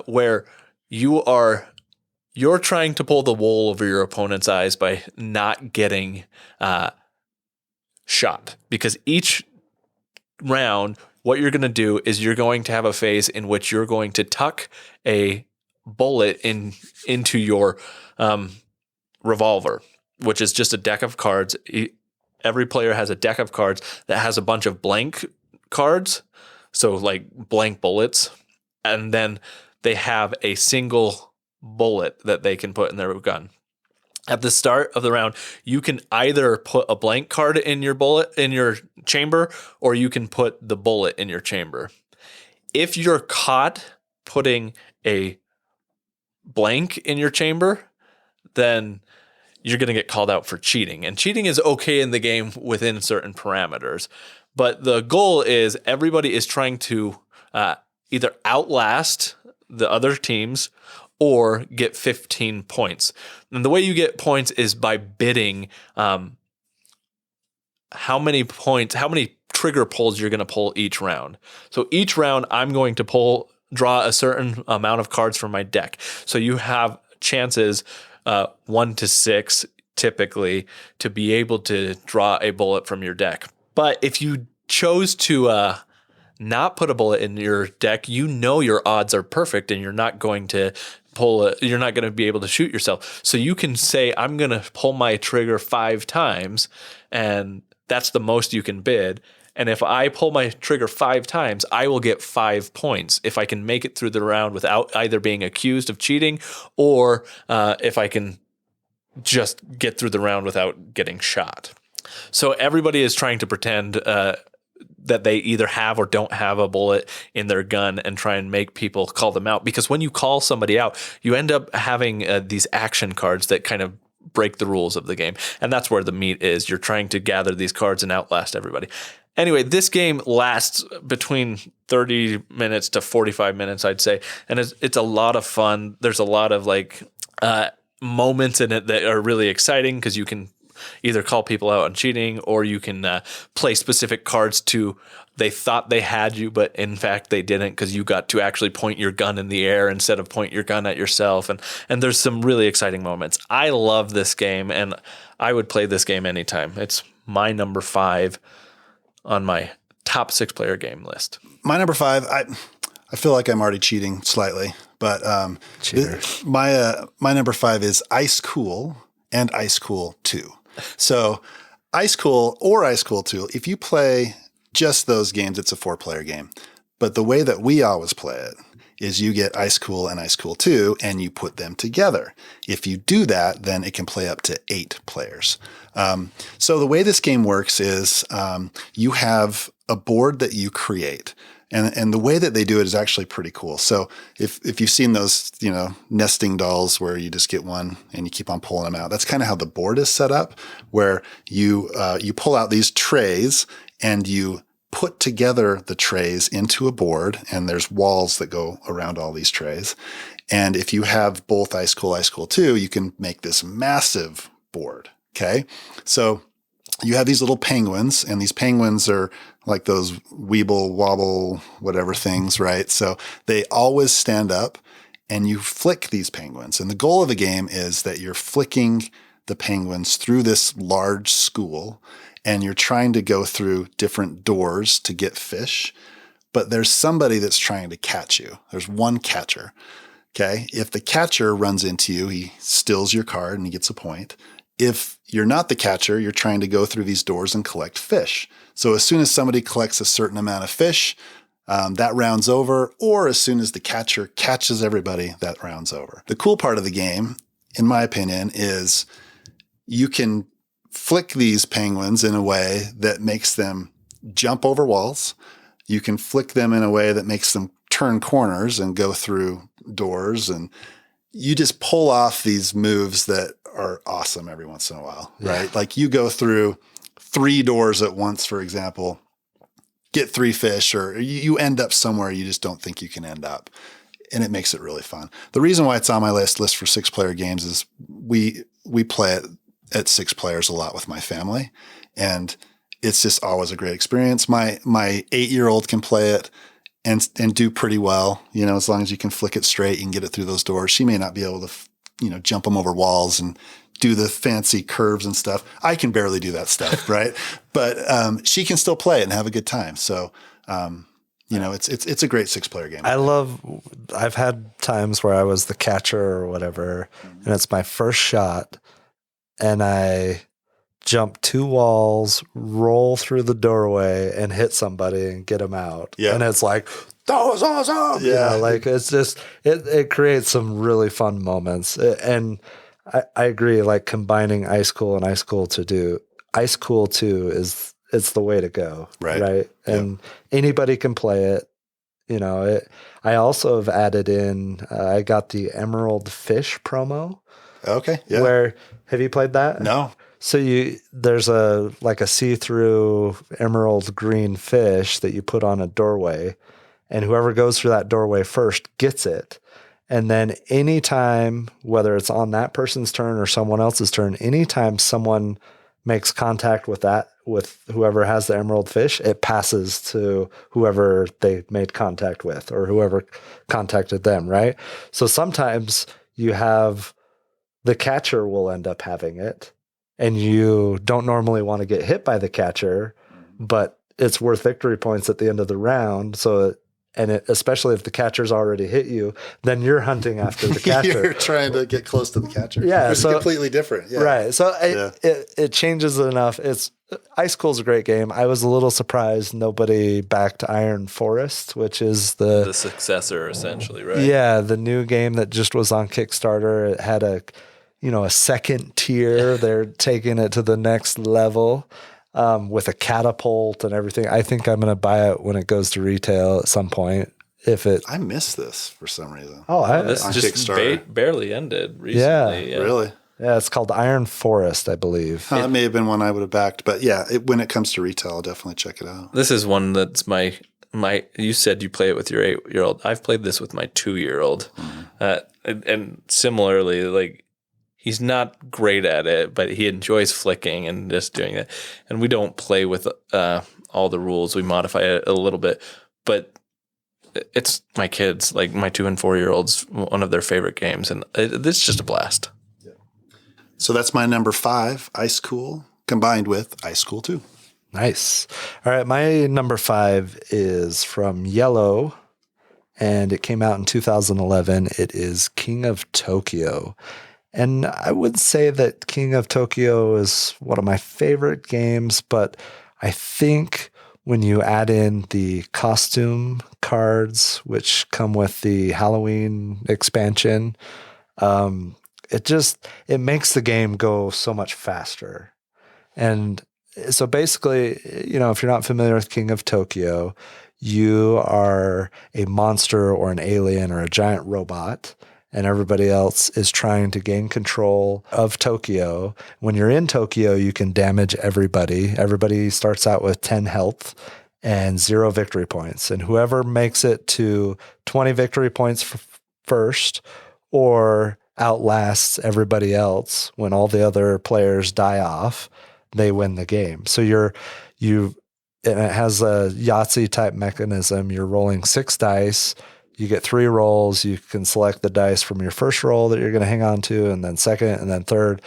where you're trying to pull the wool over your opponent's eyes by not getting shot. Because each round, what you're going to do is you're going to have a phase in which you're going to tuck a bullet into your revolver, which is just a deck of cards. Every player has a deck of cards that has a bunch of blank cards, so like blank bullets, and then they have a single bullet that they can put in their gun. At the start of the round, you can either put a blank card in your chamber, or you can put the bullet in your chamber. If you're caught putting a blank in your chamber, then you're going to get called out for cheating. And cheating is okay in the game within certain parameters. But the goal is everybody is trying to either outlast the other teams or get 15 points. And the way you get points is by bidding how many trigger pulls you're going to pull each round. So each round I'm going to draw a certain amount of cards from my deck. So you have chances 1 to 6 typically to be able to draw a bullet from your deck. But if you chose to not put a bullet in your deck, your odds are perfect and you're not going to you're not going to be able to shoot yourself. So you can say, I'm going to pull my trigger 5 times, and that's the most you can bid. And if I pull my trigger 5 times, I will get 5 points if I can make it through the round without either being accused of cheating or if I can just get through the round without getting shot. So everybody is trying to pretend that they either have or don't have a bullet in their gun and try and make people call them out. Because when you call somebody out, you end up having these action cards that kind of break the rules of the game. And that's where the meat is. You're trying to gather these cards and outlast everybody. Anyway, this game lasts between 30 minutes to 45 minutes, I'd say. And it's a lot of fun. There's a lot of moments in it that are really exciting because you can either call people out on cheating or you can play specific cards they thought they had you, but in fact they didn't because you got to actually point your gun in the air instead of point your gun at yourself. And there's some really exciting moments. I love this game and I would play this game anytime. It's my number 5 on my top 6-player game list. My number 5, I feel like I'm already cheating slightly, but my number 5 is Ice Cool and Ice Cool 2. So Ice Cool or Ice Cool 2, if you play just those games, it's a 4-player game. But the way that we always play it is you get Ice Cool and Ice Cool 2 and you put them together. If you do that, then it can play up to 8 players. So the way this game works is you have a board that you create. And the way that they do it is actually pretty cool. So if you've seen those, nesting dolls where you just get one and you keep on pulling them out, that's kind of how the board is set up, where you pull out these trays and you put together the trays into a board, and there's walls that go around all these trays. And if you have both Ice Cool 2, you can make this massive board. Okay. So you have these little penguins, and these penguins are like those weeble wobble, whatever things, right? So they always stand up and you flick these penguins. And the goal of the game is that you're flicking the penguins through this large school and you're trying to go through different doors to get fish, but there's somebody that's trying to catch you. There's one catcher. Okay. If the catcher runs into you, he steals your card and he gets a point. If you're not the catcher, you're trying to go through these doors and collect fish. So as soon as somebody collects a certain amount of fish, that round's over, or as soon as the catcher catches everybody, that round's over. The cool part of the game, in my opinion, is you can flick these penguins in a way that makes them jump over walls. You can flick them in a way that makes them turn corners and go through doors, and you just pull off these moves that are awesome every once in a while, right? Yeah. Like you go through 3 doors at once, for example, get 3 fish, or you end up somewhere you just don't think you can end up. And it makes it really fun. The reason why it's on my list for 6-player games is we play it at 6 players a lot with my family, and it's just always a great experience. My 8-year-old can play it and do pretty well, as long as you can flick it straight, you can get it through those doors. She may not be able to, jump them over walls and do the fancy curves and stuff. I can barely do that stuff, right? But she can still play it and have a good time. So, it's a great 6-player game. I've had times where I was the catcher or whatever, and it's my first shot, and I jump 2 walls, roll through the doorway, and hit somebody and get them out. Yeah. And it's like, that was awesome. Yeah. It's just, it creates some really fun moments. And I agree, combining Ice Cool and Ice Cool 2 it's the way to go. Right. And anybody can play it. I also have added in, I got the Emerald Fish promo. Okay. Yeah. Where, have you played that? No. So there's a see-through emerald green fish that you put on a doorway, and whoever goes through that doorway first gets it. And then anytime, whether it's on that person's turn or someone else's turn, anytime someone makes contact with whoever has the emerald fish, it passes to whoever they made contact with or whoever contacted them, right? So sometimes you have the catcher will end up having it, and you don't normally want to get hit by the catcher, but it's worth victory points at the end of the round. So, especially if the catcher's already hit you, then you're hunting after the catcher. You're trying to get close to the catcher. Yeah, Which is completely different. Yeah. Right. So it changes enough. Ice Cool's a great game. I was a little surprised nobody backed Iron Forest, which is the successor, essentially, right? Yeah, the new game that just was on Kickstarter. It had a second tier. They're taking it to the next level. With a catapult and everything. I think I'm going to buy it when it goes to retail at some point. I missed this for some reason. This just barely ended recently. Yeah. Really? Yeah, it's called Iron Forest, I believe. That may have been one I would have backed, but yeah, when it comes to retail, I'll definitely check it out. This is one that's my. You said you play it with your 8-year-old. I've played this with my 2-year-old, and similarly, like. He's not great at it, but he enjoys flicking and just doing it. And we don't play with all the rules. We modify it a little bit. But it's my kids, like my 2 and 4-year-olds, one of their favorite games. And it's just a blast. Yeah. So that's my number 5, Ice Cool, combined with Ice Cool 2. Nice. All right, my number 5 is from Yellow, and it came out in 2011. It is King of Tokyo. And I would say that King of Tokyo is one of my favorite games, but I think when you add in the costume cards, which come with the Halloween expansion, it makes the game go so much faster. And so basically, if you're not familiar with King of Tokyo, you are a monster or an alien or a giant robot, and everybody else is trying to gain control of Tokyo. When you're in Tokyo, you can damage everybody. Everybody starts out with 10 health and 0 victory points. And whoever makes it to 20 victory points first or outlasts everybody else when all the other players die off, they win the game. So and it has a Yahtzee type mechanism. You're rolling 6 dice. You get 3 rolls. You can select the dice from your first roll that you're going to hang on to, and then second, and then third.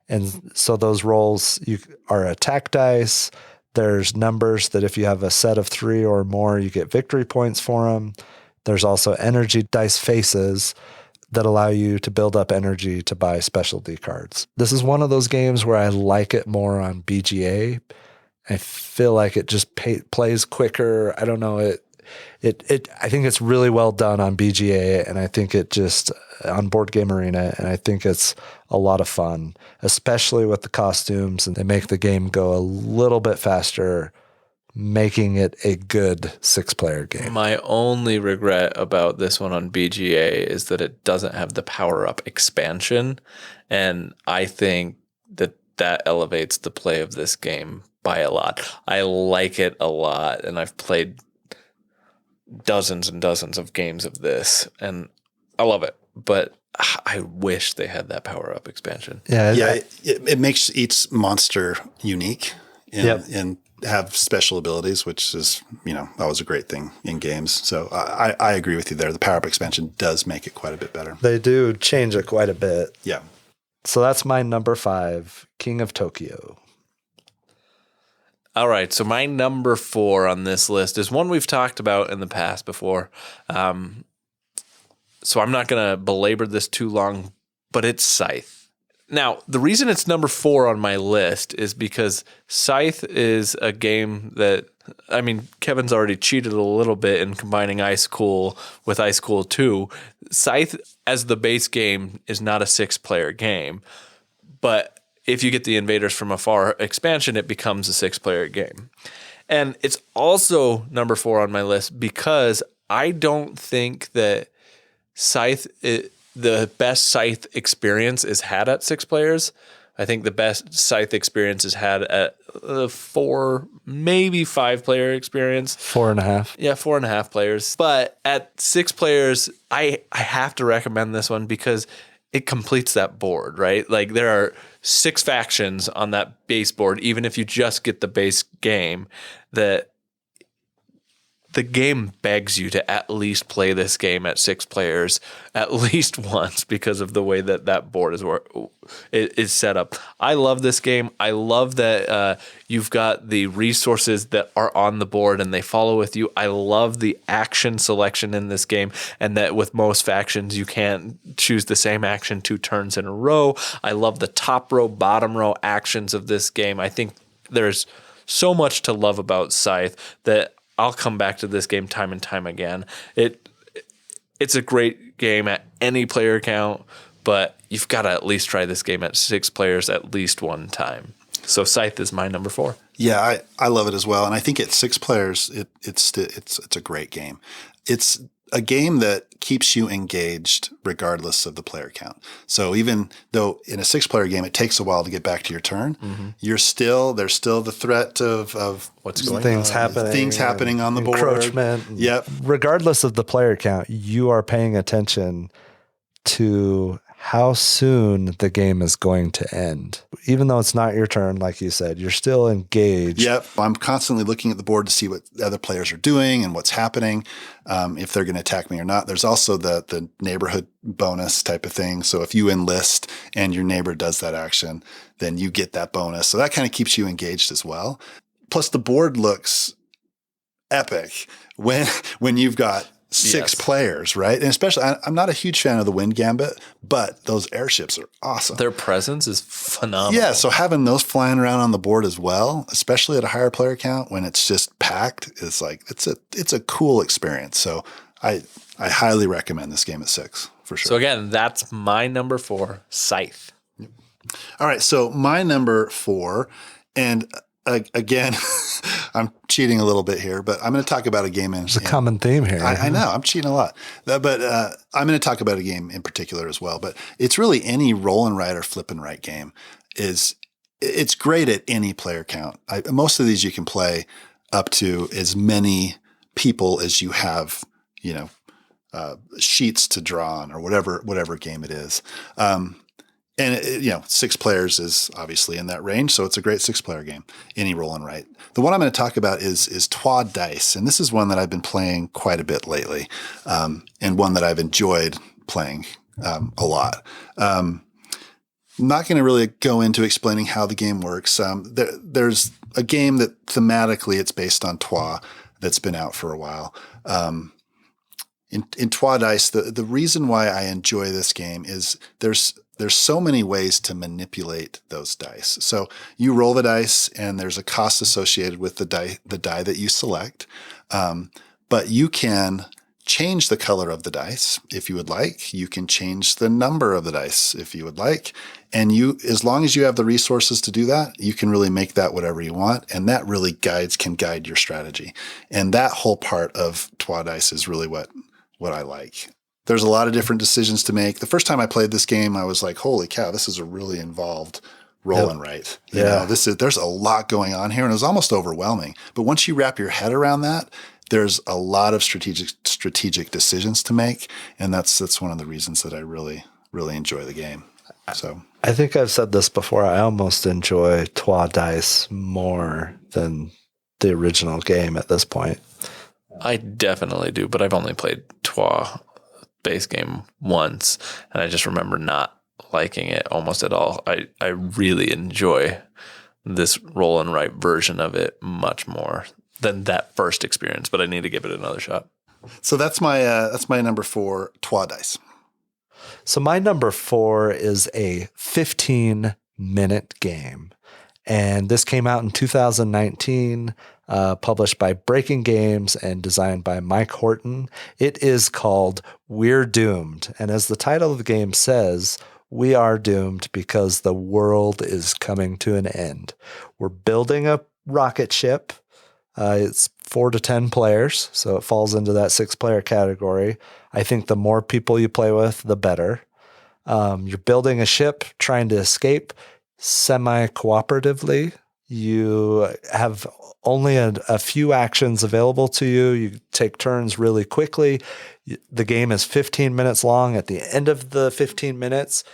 And so those rolls are attack dice. There's numbers that if you have a set of 3 or more, you get victory points for them. There's also energy dice faces that allow you to build up energy to buy specialty cards. This is one of those games where I like it more on BGA. I feel like it just plays quicker. I don't know. I think it's really well done on BGA, and I think it just on Board Game Arena, and I think it's a lot of fun, especially with the costumes, and they make the game go a little bit faster, making it a good 6-player game. My only regret about this one on BGA is that it doesn't have the power-up expansion, and I think that elevates the play of this game by a lot. I like it a lot, and I've played dozens and dozens of games of this, and I love it, but I wish they had that power-up expansion. Yeah, it makes each monster unique and have special abilities, which is, always a great thing in games. So I agree with you there. The power-up expansion does make it quite a bit better. They do change it quite a bit. Yeah. So that's my number 5, King of Tokyo. All right, so my number 4 on this list is one we've talked about in the past before. So I'm not going to belabor this too long, but it's Scythe. Now, the reason it's number 4 on my list is because Scythe is a game that, Kevin's already cheated a little bit in combining Ice Cool with Ice Cool 2. Scythe, as the base game, is not a 6-player game, but if you get the Invaders from Afar expansion, it becomes a 6-player game. And it's also number 4 on my list because I don't think that the best Scythe experience is had at 6 players. I think the best Scythe experience is had at 4, maybe 5 player experience. 4.5. Yeah, 4.5 players. But at 6 players, I have to recommend this one because it completes that board, right? Like there are 6 factions on that base board, even if you just get the base game, that the game begs you to at least play this game at 6 players at least once because of the way that board is set up. I love this game. I love that you've got the resources that are on the board and they follow with you. I love the action selection in this game, and that with most factions you can't choose the same action 2 turns in a row. I love the top row, bottom row actions of this game. I think there's so much to love about Scythe that I'll come back to this game time and time again. It's a great game at any player count, but you've got to at least try this game at 6 players at least one time. So Scythe is my number 4. Yeah, I love it as well, and I think at 6 players, it's a great game. It's a game that keeps you engaged regardless of the player count. So even though in a 6-player game it takes a while to get back to your turn, there's still the threat of what's going things on. happening on the board. Encroachment. Yep. Regardless of the player count, you are paying attention to how soon the game is going to end. Even though it's not your turn, like you said, you're still engaged. Yep. I'm constantly looking at the board to see what the other players are doing and what's happening, if they're going to attack me or not. There's also the neighborhood bonus type of thing. So if you enlist and your neighbor does that action, then you get that bonus. So that kind of keeps you engaged as well. Plus the board looks epic when you've got 6 players, right? And especially, I'm not a huge fan of the Wind Gambit, but those airships are awesome. Their presence is phenomenal. Yeah, so having those flying around on the board as well, especially at a higher player count when it's just packed, is like it's a cool experience. So I highly recommend this game at 6 for sure. So again, that's my number 4, Scythe. All right, so my number 4, and again, I'm cheating a little bit here, but I'm going to talk about a game. There's a common theme here. I know I'm cheating a lot, but I'm going to talk about a game in particular as well. But it's really any roll and write or flip and write game it's great at any player count. Most of these you can play up to as many people as you have, sheets to draw on or whatever game it is. And 6 players is obviously in that range, so it's a great 6-player game. Any roll and write. The one I'm going to talk about is Trois Dice, and this is one that I've been playing quite a bit lately, and one that I've enjoyed playing a lot. I'm not going to really go into explaining how the game works. There's a game that thematically it's based on Trois that's been out for a while. In Trois Dice, the reason why I enjoy this game is there's so many ways to manipulate those dice. So you roll the dice and there's a cost associated with the die that you select. But you can change the color of the dice if you would like. You can change the number of the dice if you would like. And as long as you have the resources to do that, you can really make that whatever you want. And that really can guide your strategy. And that whole part of Trois Dice is really what I like. There's a lot of different decisions to make. The first time I played this game, I was like, holy cow, this is a really involved roll and write. There's a lot going on here, and it was almost overwhelming. But once you wrap your head around that, there's a lot of strategic decisions to make, and that's one of the reasons that I really, really enjoy the game. So I think I've said this before. I almost enjoy Trois Dice more than the original game at this point. I definitely do, but I've only played Trois base game once, and I just remember not liking it almost at all. I really enjoy this roll and write version of it much more than that first experience, but I need to give it another shot. So that's my number 4, Trois Dice. So my number 4 is a 15-minute game. And this came out in 2019, published by Breaking Games and designed by Mike Horton. It is called We're Doomed. And as the title of the game says, we are doomed because the world is coming to an end. We're building a rocket ship. It's 4 to 10 players, so it falls into that 6-player category. I think the more people you play with, the better. You're building a ship, trying to escape. semi-cooperatively. You have only a few actions available to you. You take turns really quickly. The game is 15 minutes long. At the end of the 15 minutes,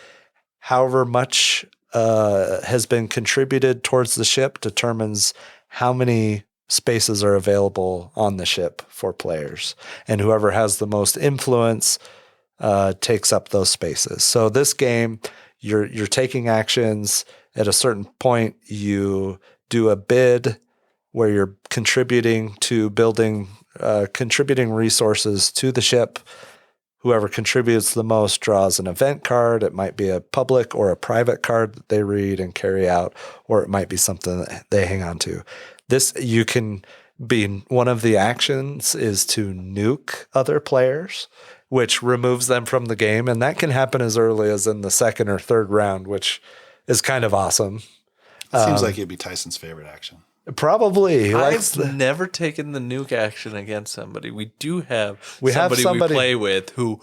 however much has been contributed towards the ship determines how many spaces are available on the ship for players. And whoever has the most influence takes up those spaces. So this game, you're taking actions. At a certain point, you do a bid where you're contributing to building, contributing resources to the ship. Whoever contributes the most draws an event card. It might be a public or a private card that they read and carry out, or it might be something that they hang on to. This, you can be, one of the actions is to nuke other players, which removes them from the game. And that can happen as early as in the second or third round, which is kind of awesome. Seems like it'd be Tyson's favorite action. Probably. I've never taken the nuke action against somebody. We do have somebody we play with who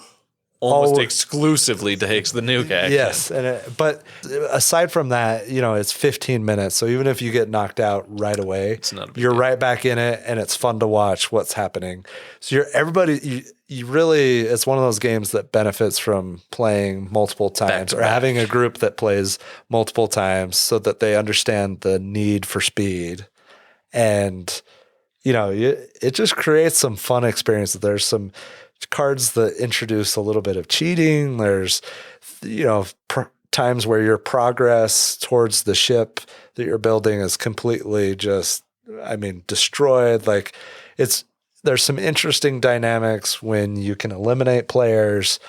almost exclusively takes the nuke action. Yes, but aside from that, it's 15 minutes. So even if you get knocked out right away, you're right back in it, and it's fun to watch what's happening. So you really, it's one of those games that benefits from playing multiple times or having a group that plays multiple times so that they understand the need for speed. And, it just creates some fun experiences. There's some cards that introduce a little bit of cheating. There's, times where your progress towards the ship that you're building is completely destroyed. Like there's some interesting dynamics when you can eliminate players.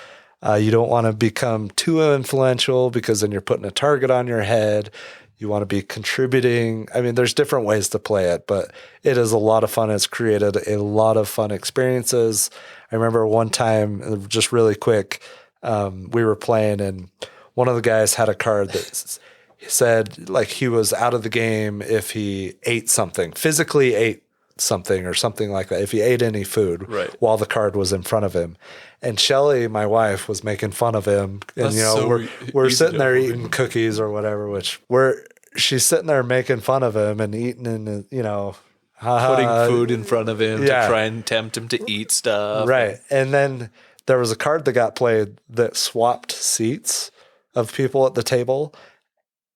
You don't want to become too influential because then you're putting a target on your head. You want to be contributing. There's different ways to play it, but it is a lot of fun. It's created a lot of fun experiences. I remember one time, just really quick, we were playing and one of the guys had a card that said like he was out of the game if he physically ate something or something like that, if he ate any food while the card was in front of him. And Shelly, my wife, was making fun of him. And, we're sitting there eating cookies or whatever, she's sitting there making fun of him and eating and, putting food in front of him to try and tempt him to eat stuff. Right. And then there was a card that got played that swapped seats of people at the table.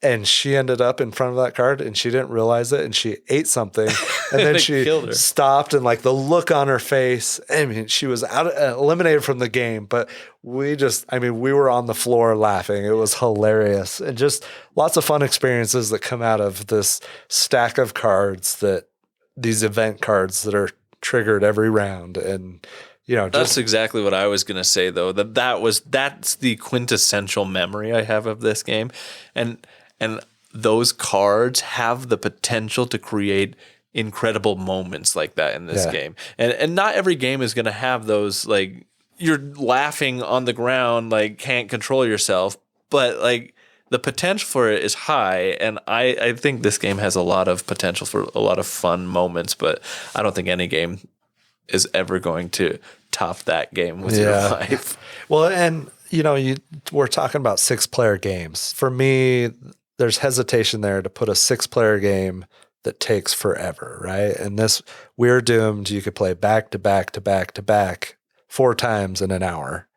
And she ended up in front of that card and she didn't realize it. And she ate something and then she stopped and like the look on her face, she was eliminated from the game, but we were on the floor laughing. It was hilarious and just lots of fun experiences that come out of this stack of cards, these event cards that are triggered every round. And, that's exactly what I was going to say though, that's the quintessential memory I have of this game. And those cards have the potential to create incredible moments like that in this game. And not every game is going to have those, like, you're laughing on the ground, like, can't control yourself. But, like, the potential for it is high. And I think this game has a lot of potential for a lot of fun moments. But I don't think any game is ever going to top that game with your life. Well, and, we're talking about 6-player games. For me, there's hesitation there to put a 6-player game that takes forever, right? And this, We're Doomed, you could play back to back to back to back 4 times in an hour.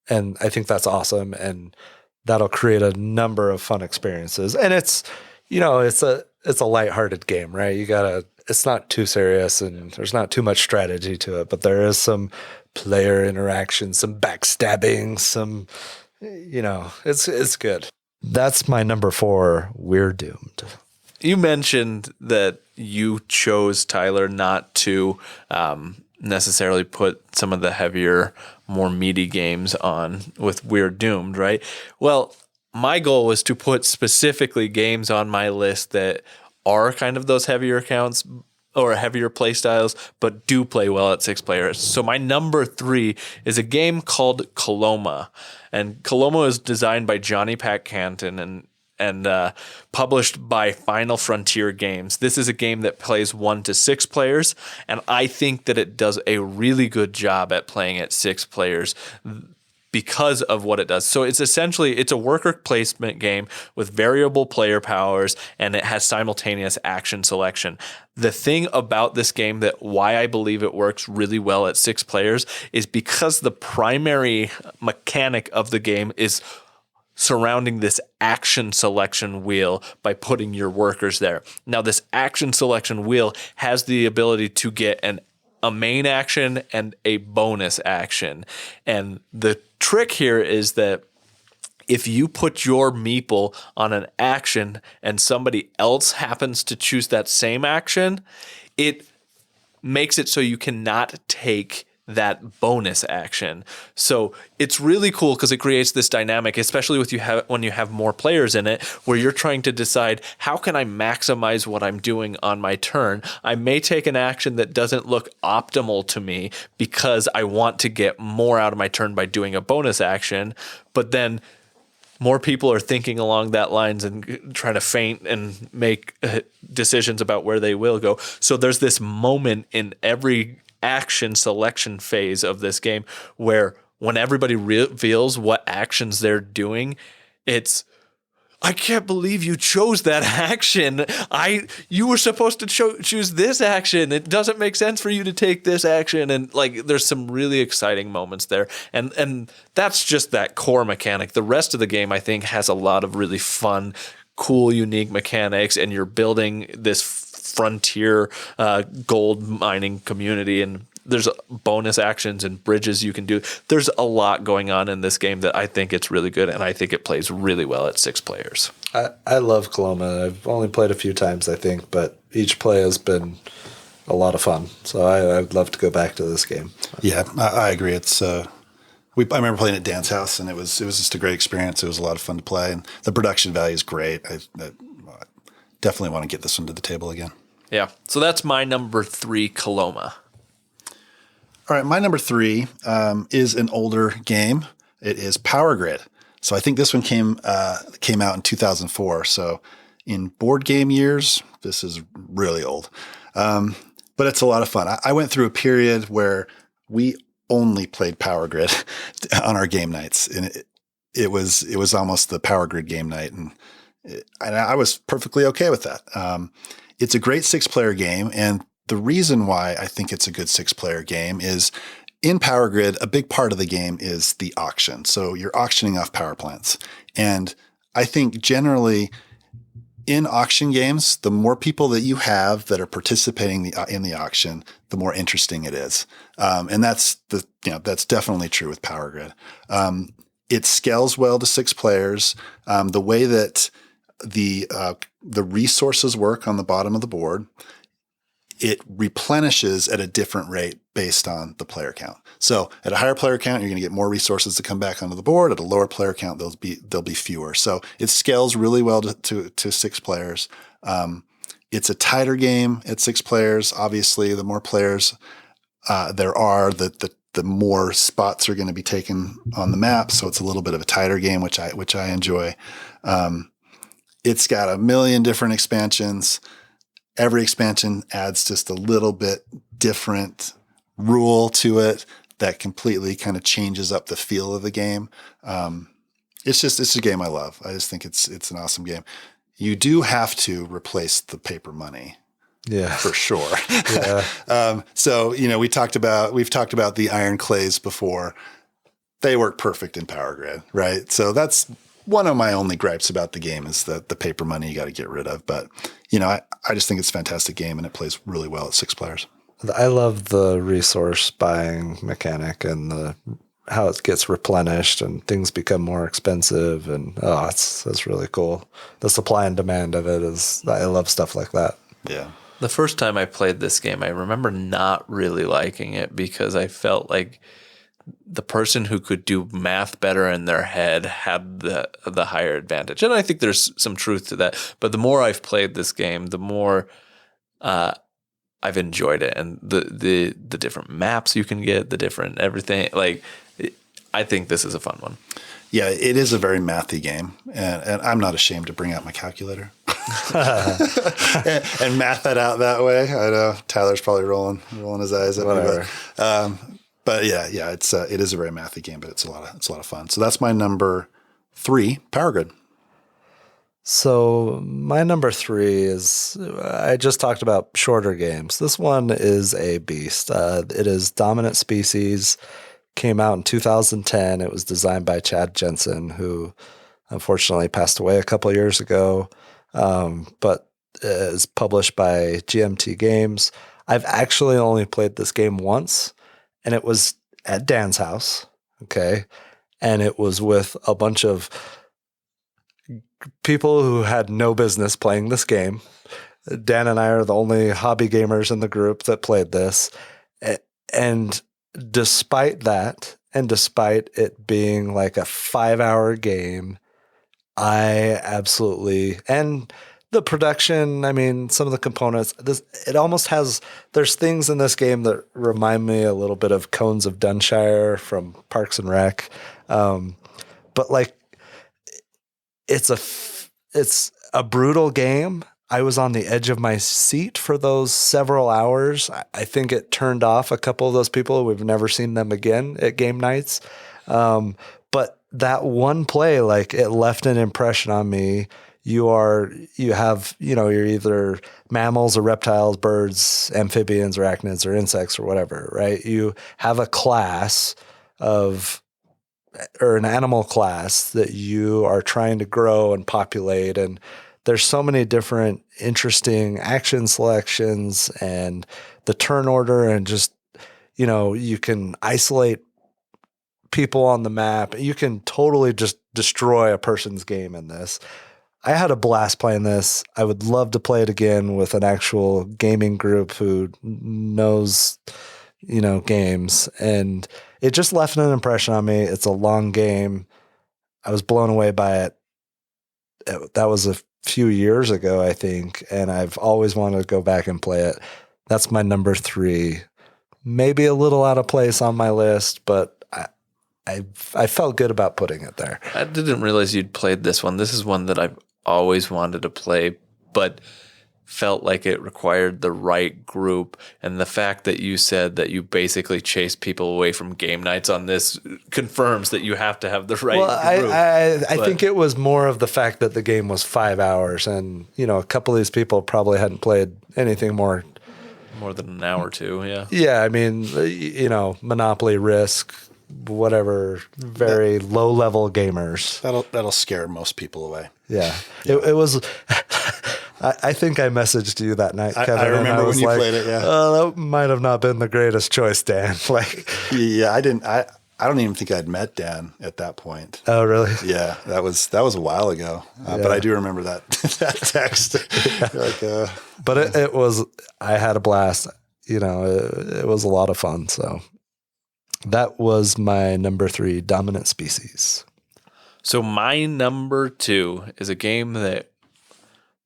And I think that's awesome. And that'll create a number of fun experiences. And it's, it's a lighthearted game, right? It's not too serious and there's not too much strategy to it, but there is some player interaction, some backstabbing, some, it's good. That's my number 4, We're Doomed. You mentioned that you chose, Tyler, not to necessarily put some of the heavier, more meaty games on with We're Doomed, right? Well, my goal was to put specifically games on my list that are kind of those heavier accounts or heavier play styles, but do play well at 6 players. So my number 3 is a game called Coloma. And Coloma is designed by Johnny Pat Canton and published by Final Frontier Games. This is a game that plays 1 to 6 players, and I think that it does a really good job at playing at 6 players because of what it does. So it's essentially, it's a worker placement game with variable player powers, and it has simultaneous action selection. The thing about this game that why I believe it works really well at 6 players is because the primary mechanic of the game is surrounding this action selection wheel by putting your workers there. Now, this action selection wheel has the ability to get a main action and a bonus action. And the trick here is that if you put your meeple on an action and somebody else happens to choose that same action, it makes it so you cannot take that bonus action. So it's really cool because it creates this dynamic, especially when you have more players in it, where you're trying to decide, how can I maximize what I'm doing on my turn? I may take an action that doesn't look optimal to me because I want to get more out of my turn by doing a bonus action, but then more people are thinking along that lines and trying to feint and make decisions about where they will go. So there's this moment in every action selection phase of this game where when everybody reveals what actions they're doing, it's, I can't believe you chose that action. You were supposed to choose this action. It doesn't make sense for you to take this action. And like, there's some really exciting moments there. And that's just that core mechanic. The rest of the game, I think, has a lot of really fun, cool, unique mechanics. And you're building this frontier gold mining community, and there's bonus actions and bridges you can do. There's a lot going on in this game that I think it's really good, and I think it plays really well at 6 players. I love Coloma. I've only played a few times, I think, but each play has been a lot of fun. So I'd love to go back to this game. Yeah, I agree. It's I remember playing at Dan's house, and it was just a great experience. It was a lot of fun to play, and the production value is great. I definitely want to get this one to the table again. Yeah, so that's my number 3, Coloma. All right, my number 3 is an older game. It is Power Grid. So I think this one came out in 2004. So in board game years, this is really old. But it's a lot of fun. I went through a period where we only played Power Grid on our game nights, and it was almost the Power Grid game night, and I was perfectly okay with that. It's a great 6-player game, and the reason why I think it's a good 6-player game is in Power Grid, a big part of the game is the auction. So you're auctioning off power plants. And I think generally in auction games, the more people that you have that are participating in the auction, the more interesting it is. And that's definitely true with Power Grid. It scales well to 6 players. The way that the resources work on the bottom of the board, it replenishes at a different rate based on the player count. So at a higher player count, you're going to get more resources to come back onto the board. At a lower player count, there'll be fewer. So it scales really well to 6 players. It's a tighter game at 6 players. Obviously, the more players there are, the more spots are going to be taken on the map. So it's a little bit of a tighter game, which I enjoy. It's got a million different expansions. Every expansion adds just a little bit different rule to it that completely kind of changes up the feel of the game. It's a game I love. I just think it's an awesome game. You do have to replace the paper money. Yeah, for sure. Yeah. So, we've talked about the iron clays before. They work perfect in Power Grid, right? So that's one of my only gripes about the game is the paper money you got to get rid of. But, I just think it's a fantastic game and it plays really well at 6 players. I love the resource buying mechanic and how it gets replenished and things become more expensive. And that's really cool. The supply and demand of it I love stuff like that. Yeah. The first time I played this game, I remember not really liking it because I felt like the person who could do math better in their head had the higher advantage. And I think there's some truth to that. But the more I've played this game, the more I've enjoyed it. And the different maps you can get, the different everything. I think this is a fun one. Yeah, it is a very mathy game. And I'm not ashamed to bring out my calculator and math that out that way. I know Tyler's probably rolling his eyes at me. But yeah, it is a very mathy game, but it's a lot of fun. So that's my number 3, Power Grid. So my number 3 is, I just talked about shorter games. This one is a beast. It is Dominant Species. Came out in 2010. It was designed by Chad Jensen, who unfortunately passed away a couple of years ago, but is published by GMT Games. I've actually only played this game once, and it was at Dan's house, okay? And it was with a bunch of people who had no business playing this game. Dan and I are the only hobby gamers in the group that played this. And despite that, and despite it being like a 5-hour game, I absolutely, and the production, I mean, some of the components, it almost has, there's things in this game that remind me a little bit of Cones of Dunshire from Parks and Rec. But like, it's a brutal game. I was on the edge of my seat for those several hours. I think it turned off a couple of those people. We've never seen them again at game nights. But that one play, like, it left an impression on me. You're either mammals or reptiles, birds, amphibians or arachnids or insects or whatever, right? You have a class or an animal class that you are trying to grow and populate. And there's so many different interesting action selections and the turn order, and just, you can isolate people on the map. You can totally just destroy a person's game in this. I had a blast playing this. I would love to play it again with an actual gaming group who knows, games. And it just left an impression on me. It's a long game. I was blown away by it. That was a few years ago, I think, and I've always wanted to go back and play it. That's my number 3. Maybe a little out of place on my list, but I felt good about putting it there. I didn't realize you'd played this one. This is one that I've always wanted to play, but felt like it required the right group. And the fact that you said that you basically chased people away from game nights on this confirms that you have to have the right group. I think it was more of the fact that the game was 5 hours, and a couple of these people probably hadn't played anything more than an hour or two. Yeah. Yeah. I mean, Monopoly, Risk, whatever, very low level gamers. That'll scare most people away. Yeah. It was, I think I messaged you that night, Kevin. I remember when you played it. Yeah. That might have not been the greatest choice, Dan. Yeah, I didn't, I don't even think I'd met Dan at that point. Oh, really? Yeah. That was a while ago. But I do remember that text. Yeah. But it was, I had a blast, it was a lot of fun. So that was my number 3, Dominant Species. So my number 2 is a game that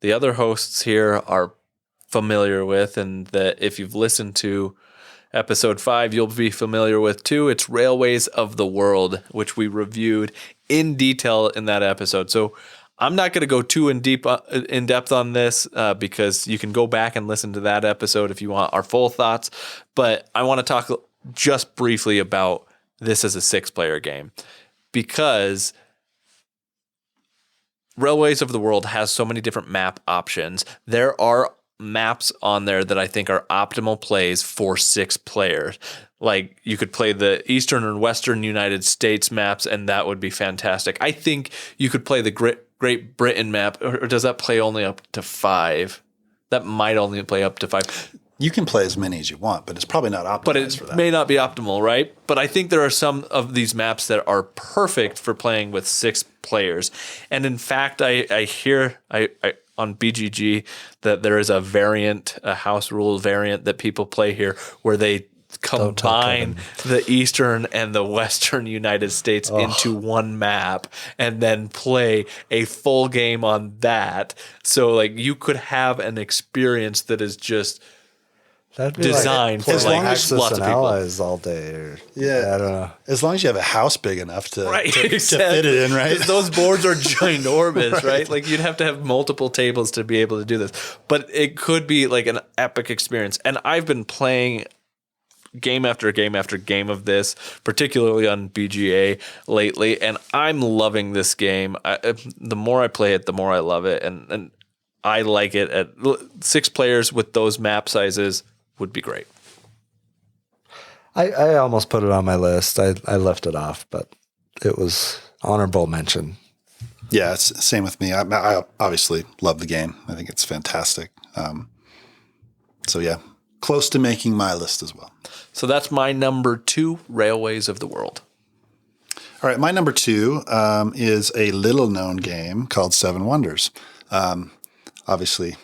the other hosts here are familiar with, and that if you've listened to episode 5, you'll be familiar with too. It's Railways of the World, which we reviewed in detail in that episode. So I'm not going to go too in depth on this because you can go back and listen to that episode if you want our full thoughts. But I want to talk just briefly about this as a 6-player game, because Railways of the World has so many different map options. There are maps on there that I think are optimal plays for 6 players. Like, you could play the Eastern and Western United States maps, and that would be fantastic. I think you could play the Great Britain map, or does that play only up to 5? That might only play up to 5. You can play as many as you want, but it's probably not optimized for that. But it may not be optimal, right? But I think there are some of these maps that are perfect for playing with 6 players. And in fact, I hear on BGG that there is a variant, a house rule variant that people play here where they combine the Eastern and the Western United States into one map and then play a full game on that. So like, you could have an experience that is just designed for like lots of people. Allies all day. I don't know. As long as you have a house big enough to fit it in, right? Those boards are ginormous, right? Like, you'd have to have multiple tables to be able to do this. But it could be like an epic experience. And I've been playing game after game after game of this, particularly on BGA lately, and I'm loving this game. The more I play it, the more I love it, and I like it. At 6 players with those map sizes would be great. I almost put it on my list. I left it off, but it was honorable mention. Yeah, it's same with me. I obviously love the game. I think it's fantastic. So yeah, close to making my list as well. So that's my number 2, Railways of the World. All right, my number 2 is a little-known game called Seven Wonders. Obviously,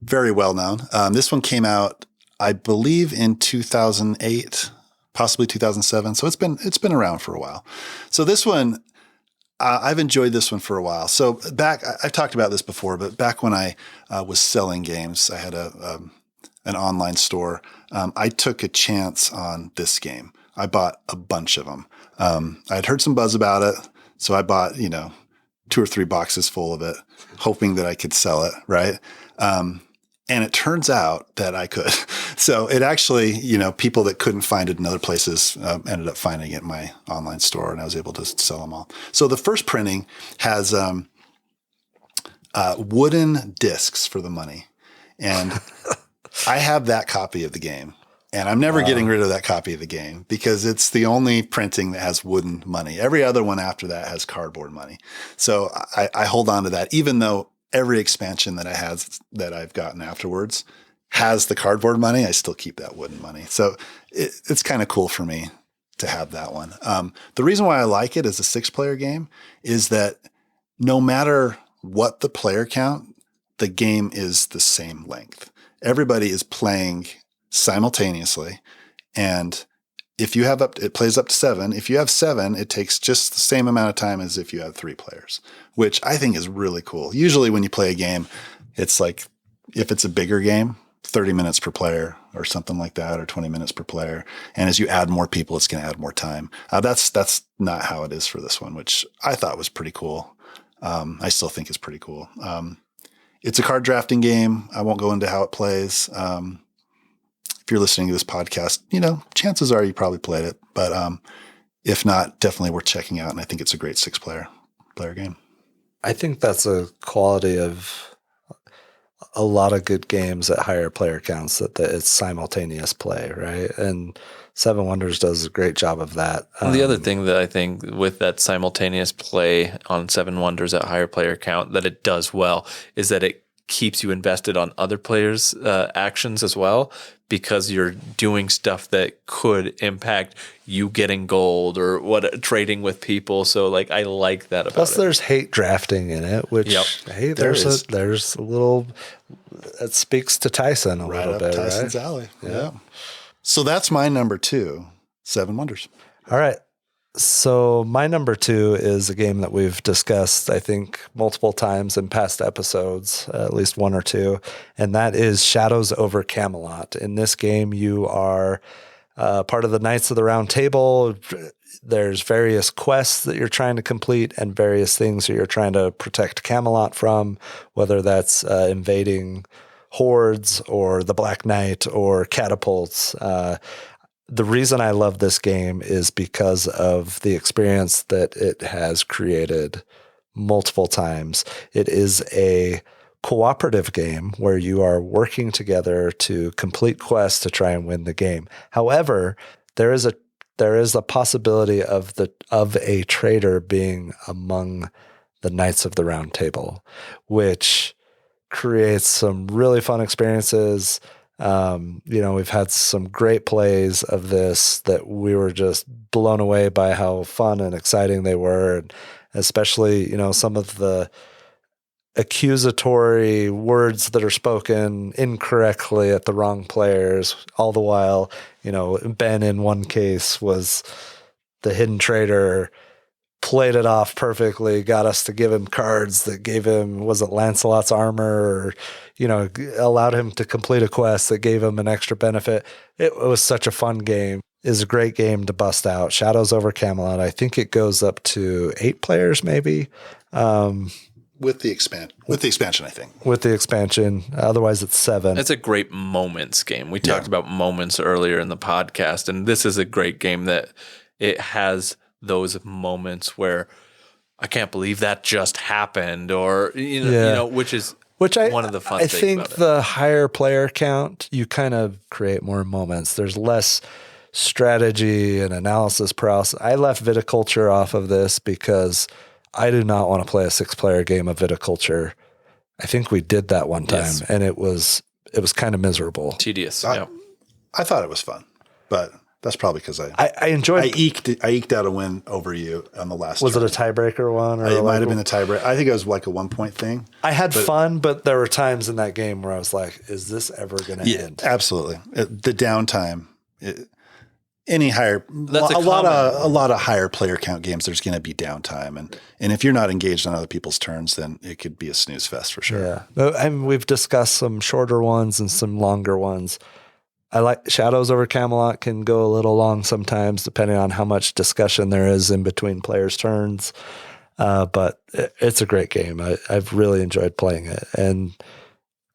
very well-known. This one came out, I believe, in 2008, possibly 2007. So it's been around for a while. So this one, I've enjoyed this one for a while. So I've talked about this before, but back when I was selling games, I had an online store. I took a chance on this game. I bought a bunch of them. I'd heard some buzz about it, so I bought 2 or 3 boxes full of it, hoping that I could sell it, right? And it turns out that I could. So it actually, people that couldn't find it in other places ended up finding it in my online store, and I was able to sell them all. So the first printing has wooden discs for the money. And I have that copy of the game. And I'm never getting rid of that copy of the game because it's the only printing that has wooden money. Every other one after that has cardboard money. So I hold on to that, even though every expansion that I've gotten afterwards has the cardboard money. I still keep that wooden money. So it's kind of cool for me to have that one. The reason why I like it as a 6-player game is that no matter what the player count, the game is the same length. Everybody is playing simultaneously. And if you have it plays up to 7. If you have 7, it takes just the same amount of time as if you had 3 players, which I think is really cool. Usually when you play a game, it's like, if it's a bigger game, 30 minutes per player or something like that, or 20 minutes per player. And as you add more people, it's going to add more time. That's not how it is for this one, which I thought was pretty cool. I still think is pretty cool. It's a card drafting game. I won't go into how it plays. If you're listening to this podcast, chances are you probably played it, but if not, definitely worth checking out. And I think it's a great 6-player game. I think that's a quality of a lot of good games at higher player counts, that it's simultaneous play, right? And Seven Wonders does a great job of that. The other thing that I think with that simultaneous play on Seven Wonders at higher player count that it does well is that it keeps you invested on other players' actions as well, because you're doing stuff that could impact you getting gold or trading with people. So I like that about it. Plus there's hate drafting in it, which hey, there's a little that speaks to Tyson a little bit, Tyson's right? alley. Yeah. So that's my number 2, Seven Wonders. All right. So my number 2 is a game that we've discussed, I think, multiple times in past episodes, at least 1 or 2, and that is Shadows over Camelot. In this game, you are part of the Knights of the Round Table. There's various quests that you're trying to complete and various things that you're trying to protect Camelot from, whether that's invading hordes or the Black Knight or catapults. The reason I love this game is because of the experience that it has created multiple times. It is a cooperative game where you are working together to complete quests to try and win the game. However, there is a possibility of a traitor being among the Knights of the Round Table, which creates some really fun experiences. We've had some great plays of this that we were just blown away by how fun and exciting they were. And especially, some of the accusatory words that are spoken incorrectly at the wrong players, all the while, Ben in one case was the hidden traitor, played it off perfectly, got us to give him cards that gave him, was it Lancelot's armor, or, allowed him to complete a quest that gave him an extra benefit. It was such a fun game. It's a great game to bust out. Shadows over Camelot. I think it goes up to 8 players, maybe. With the expansion, I think. With the expansion. Otherwise, it's 7. It's a great moments game. We talked about moments earlier in the podcast, and this is a great game that it has those moments where I can't believe that just happened, or which is one of the fun things about it. I think the higher player count, you kind of create more moments. There's less strategy and analysis paralysis. I left viticulture off of this because I do not want to play a 6-player game of viticulture. I think we did that one time, and it was kind of miserable. Tedious. I thought it was fun, but that's probably because I enjoyed. I eked out a win over you on the last. Was turn. it a tiebreaker one? Or it might have been a tiebreaker. I think it was like a 1-point thing. I had fun, but there were times in that game where I was like, "Is this ever going to end?" Absolutely. The downtime. Any higher, That's a lot of higher player count games, there's going to be downtime, and if you're not engaged on other people's turns, then it could be a snooze fest for sure. Yeah, I mean, we've discussed some shorter ones and some longer ones. I like Shadows over Camelot can go a little long sometimes, depending on how much discussion there is in between players' turns. But it's a great game. I've really enjoyed playing it, and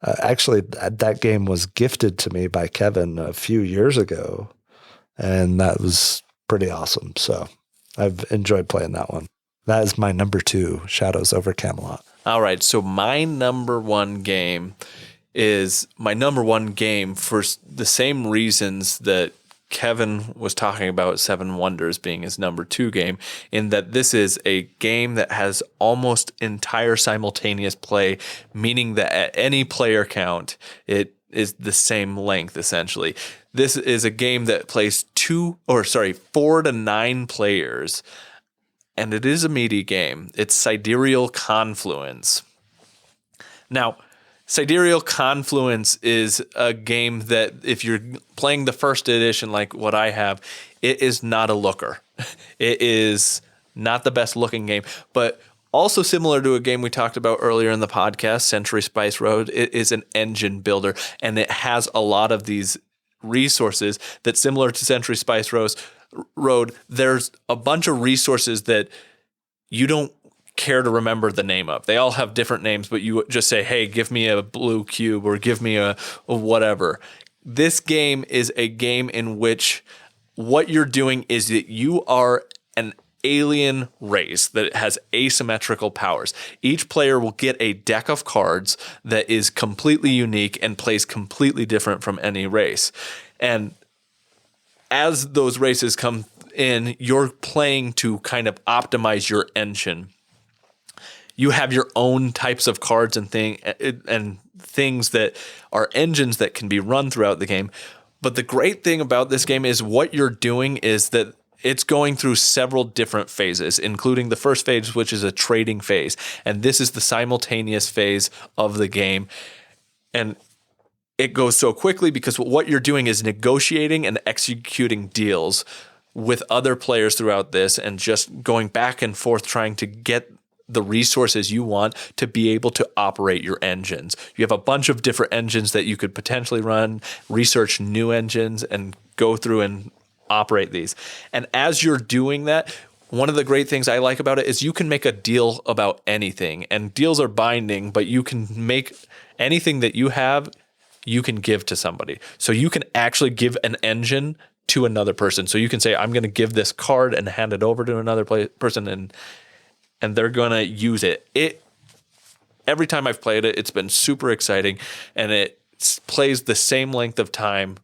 actually, that game was gifted to me by Kevin a few years ago. And that was pretty awesome. So I've enjoyed playing that one. That is my number 2, Shadows over Camelot. All right. So my number 1 game is my number 1 game for the same reasons that Kevin was talking about 7 Wonders being his number 2 game, in that this is a game that has almost entire simultaneous play, meaning that at any player count, it is the same length, essentially. This is a game that plays 4 to 9 players, and it is a meaty game. It's Sidereal Confluence. Now, Sidereal Confluence is a game that if you're playing the first edition like what I have, it is not a looker. It is not the best looking game, but also similar to a game we talked about earlier in the podcast, Century Spice Road, it is an engine builder, and it has a lot of these resources that, similar to Century Spice Road, there's a bunch of resources that you don't care to remember the name of. They all have different names, but you just say, hey, give me a blue cube or give me a whatever. This game is a game in which what you're doing is that you are an alien race that has asymmetrical powers. Each player will get a deck of cards that is completely unique and plays completely different from any race. And as those races come in, you're playing to kind of optimize your engine. You have your own types of cards and things that are engines that can be run throughout the game. But the great thing about this game is what you're doing is that it's going through several different phases, including the first phase, which is a trading phase. And this is the simultaneous phase of the game. And it goes so quickly because what you're doing is negotiating and executing deals with other players throughout this, and just going back and forth trying to get the resources you want to be able to operate your engines. You have a bunch of different engines that you could potentially run, research new engines, and go through and operate these. And as you're doing that, one of the great things I like about it is you can make a deal about anything, and deals are binding, but you can make anything that you have, you can give to somebody. So you can actually give an engine to another person. So you can say, I'm going to give this card and hand it over to another person, and they're going to use it. Every time I've played it, it's been super exciting, and it plays the same length of time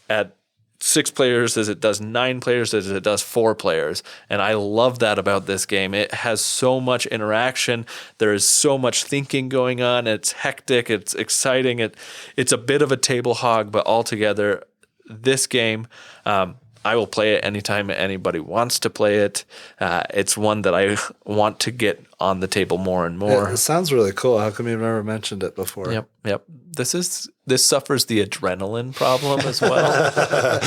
at 6 players as it does 9 players as it does 4 players. And I love that about this game. It has so much interaction. There is so much thinking going on. It's hectic. It's exciting. It's a bit of a table hog, but altogether, this game, I will play it anytime anybody wants to play it. It's one that I want to get on the table more and more. It sounds really cool. How come you've never mentioned it before? Yep. This suffers the adrenaline problem as well.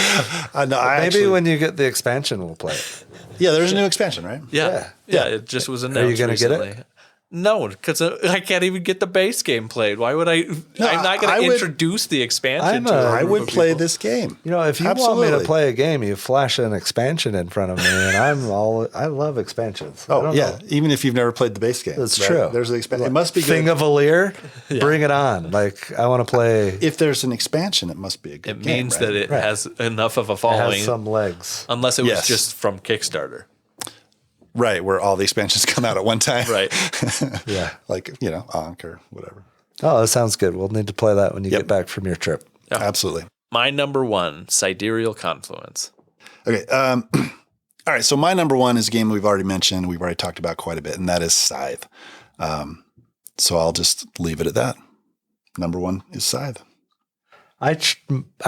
Maybe when you get the expansion, we'll play it. Yeah, there's a new expansion, right? Yeah. It just was announced. Are you going to get recently. it? No, because I can't even get the base game played. Why would I? No, I'm not going I to would- introduce the expansion to I it. would play this game. You know, if you want me Absolutely. to play a game, you flash an expansion in front of me, and I love expansions. I Oh, don't yeah. know. Even if you've never played the base game. That's right? true. There's the expansion. It must be good. Nidavellir, bring it on. Like, I want to play. If there's an expansion, it must be a good It game. means right? that it Right. has enough of a It following, has some legs. unless it was Yes. just from Kickstarter. Right, where all the expansions come out at one time. Right. Yeah. Like, Ankh or whatever. Oh, that sounds good. We'll need to play that when you Yep. get back from your trip. Yeah. Absolutely. My number one, Sidereal Confluence. Okay. All right. So my number one is a game we've already mentioned. We've already talked about quite a bit, and that is Scythe. So I'll just leave it at that. Number one is Scythe. I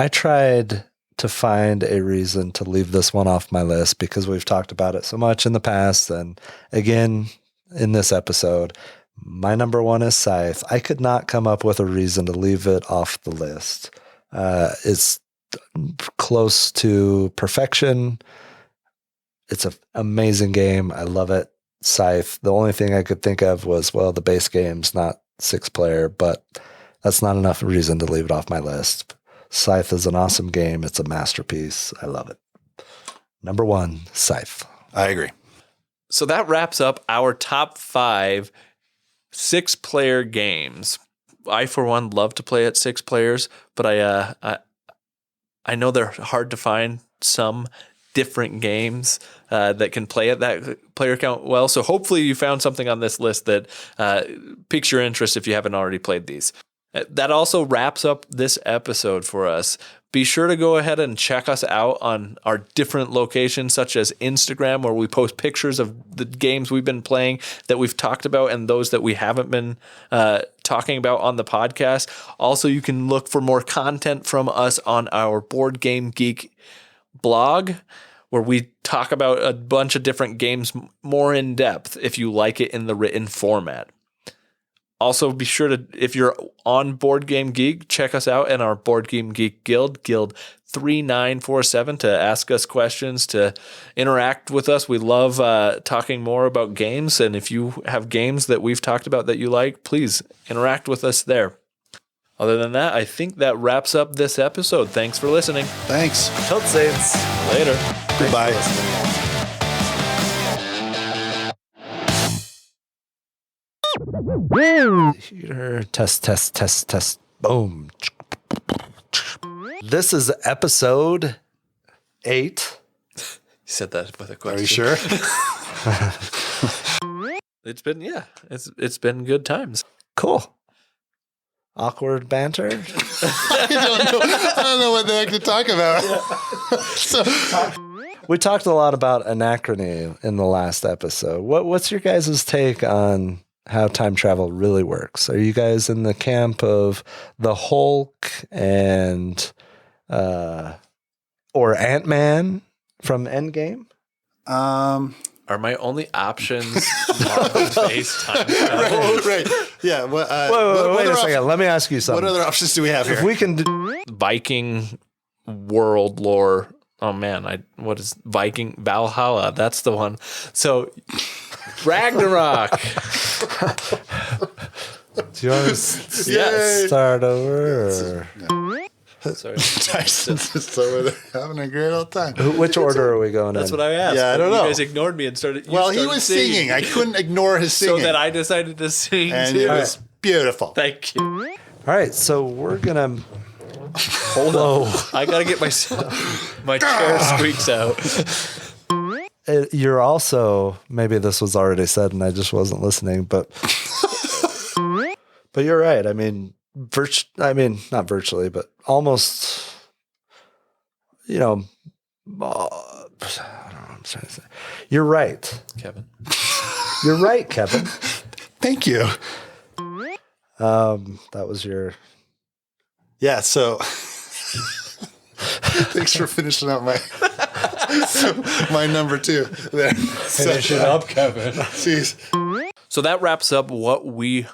tried to find a reason to leave this one off my list because we've talked about it so much in the past. And again, in this episode, my number one is Scythe. I could not come up with a reason to leave it off the list. It's close to perfection. It's an amazing game. I love it. Scythe. The only thing I could think of was, well, the base game's not 6-player, but that's not enough reason to leave it off my list. Scythe is an awesome game. It's a masterpiece. I love it. Number one, Scythe. I agree. So that wraps up our top 5 6-player games. I, for one, love to play at 6 players, but I know they're hard to find some different games that can play at that player count well. So hopefully you found something on this list that piques your interest if you haven't already played these. That also wraps up this episode for us. Be sure to go ahead and check us out on our different locations, such as Instagram, where we post pictures of the games we've been playing that we've talked about and those that we haven't been talking about on the podcast. Also, you can look for more content from us on our Board Game Geek blog, where we talk about a bunch of different games more in depth if you like it in the written format. Also, be sure to, if you're on Board Game Geek, check us out in our Board Game Geek Guild 3947, to ask us questions, to interact with us. We love talking more about games, and if you have games that we've talked about that you like, please interact with us there. Other than that, I think that wraps up this episode. Thanks for listening. Thanks. Tilt Saints. Later. Goodbye. Computer test. Boom. This is episode 8. You said that with a question. Are you sure? It's been good times. Cool. Awkward banter. I don't know what the heck to talk about. We talked a lot about anachrony in the last episode. What's your guys' take on how time travel really works? Are you guys in the camp of the Hulk and or Ant-Man from Endgame? Are my only options Marvel-based time travel? Right. Yeah. What, Wait a second. Let me ask you something. What other options do we have here? If we can do, Viking world lore. Oh man, what is Viking Valhalla? That's the one. So Ragnarok. do you want to Yes. start over? Sorry. Tyson's just over there having a great old time. Which order are we going That's in? what I asked. Yeah, I don't You know. guys ignored me and started. Well, he was singing. I couldn't ignore his singing. so that I decided to sing and too. it was beautiful. Thank you. All right, so we're going to... Hold on. I gotta get my chair squeaks out. You're also, maybe this was already said and I just wasn't listening, but you're right. I mean, not virtually, but almost, I don't know what I'm trying to say. You're right. Kevin. You're right, Kevin. Thank you. That was your... Yeah, so thanks for finishing up my number 2 there. Finish it up, Kevin. Jeez. So that wraps up what we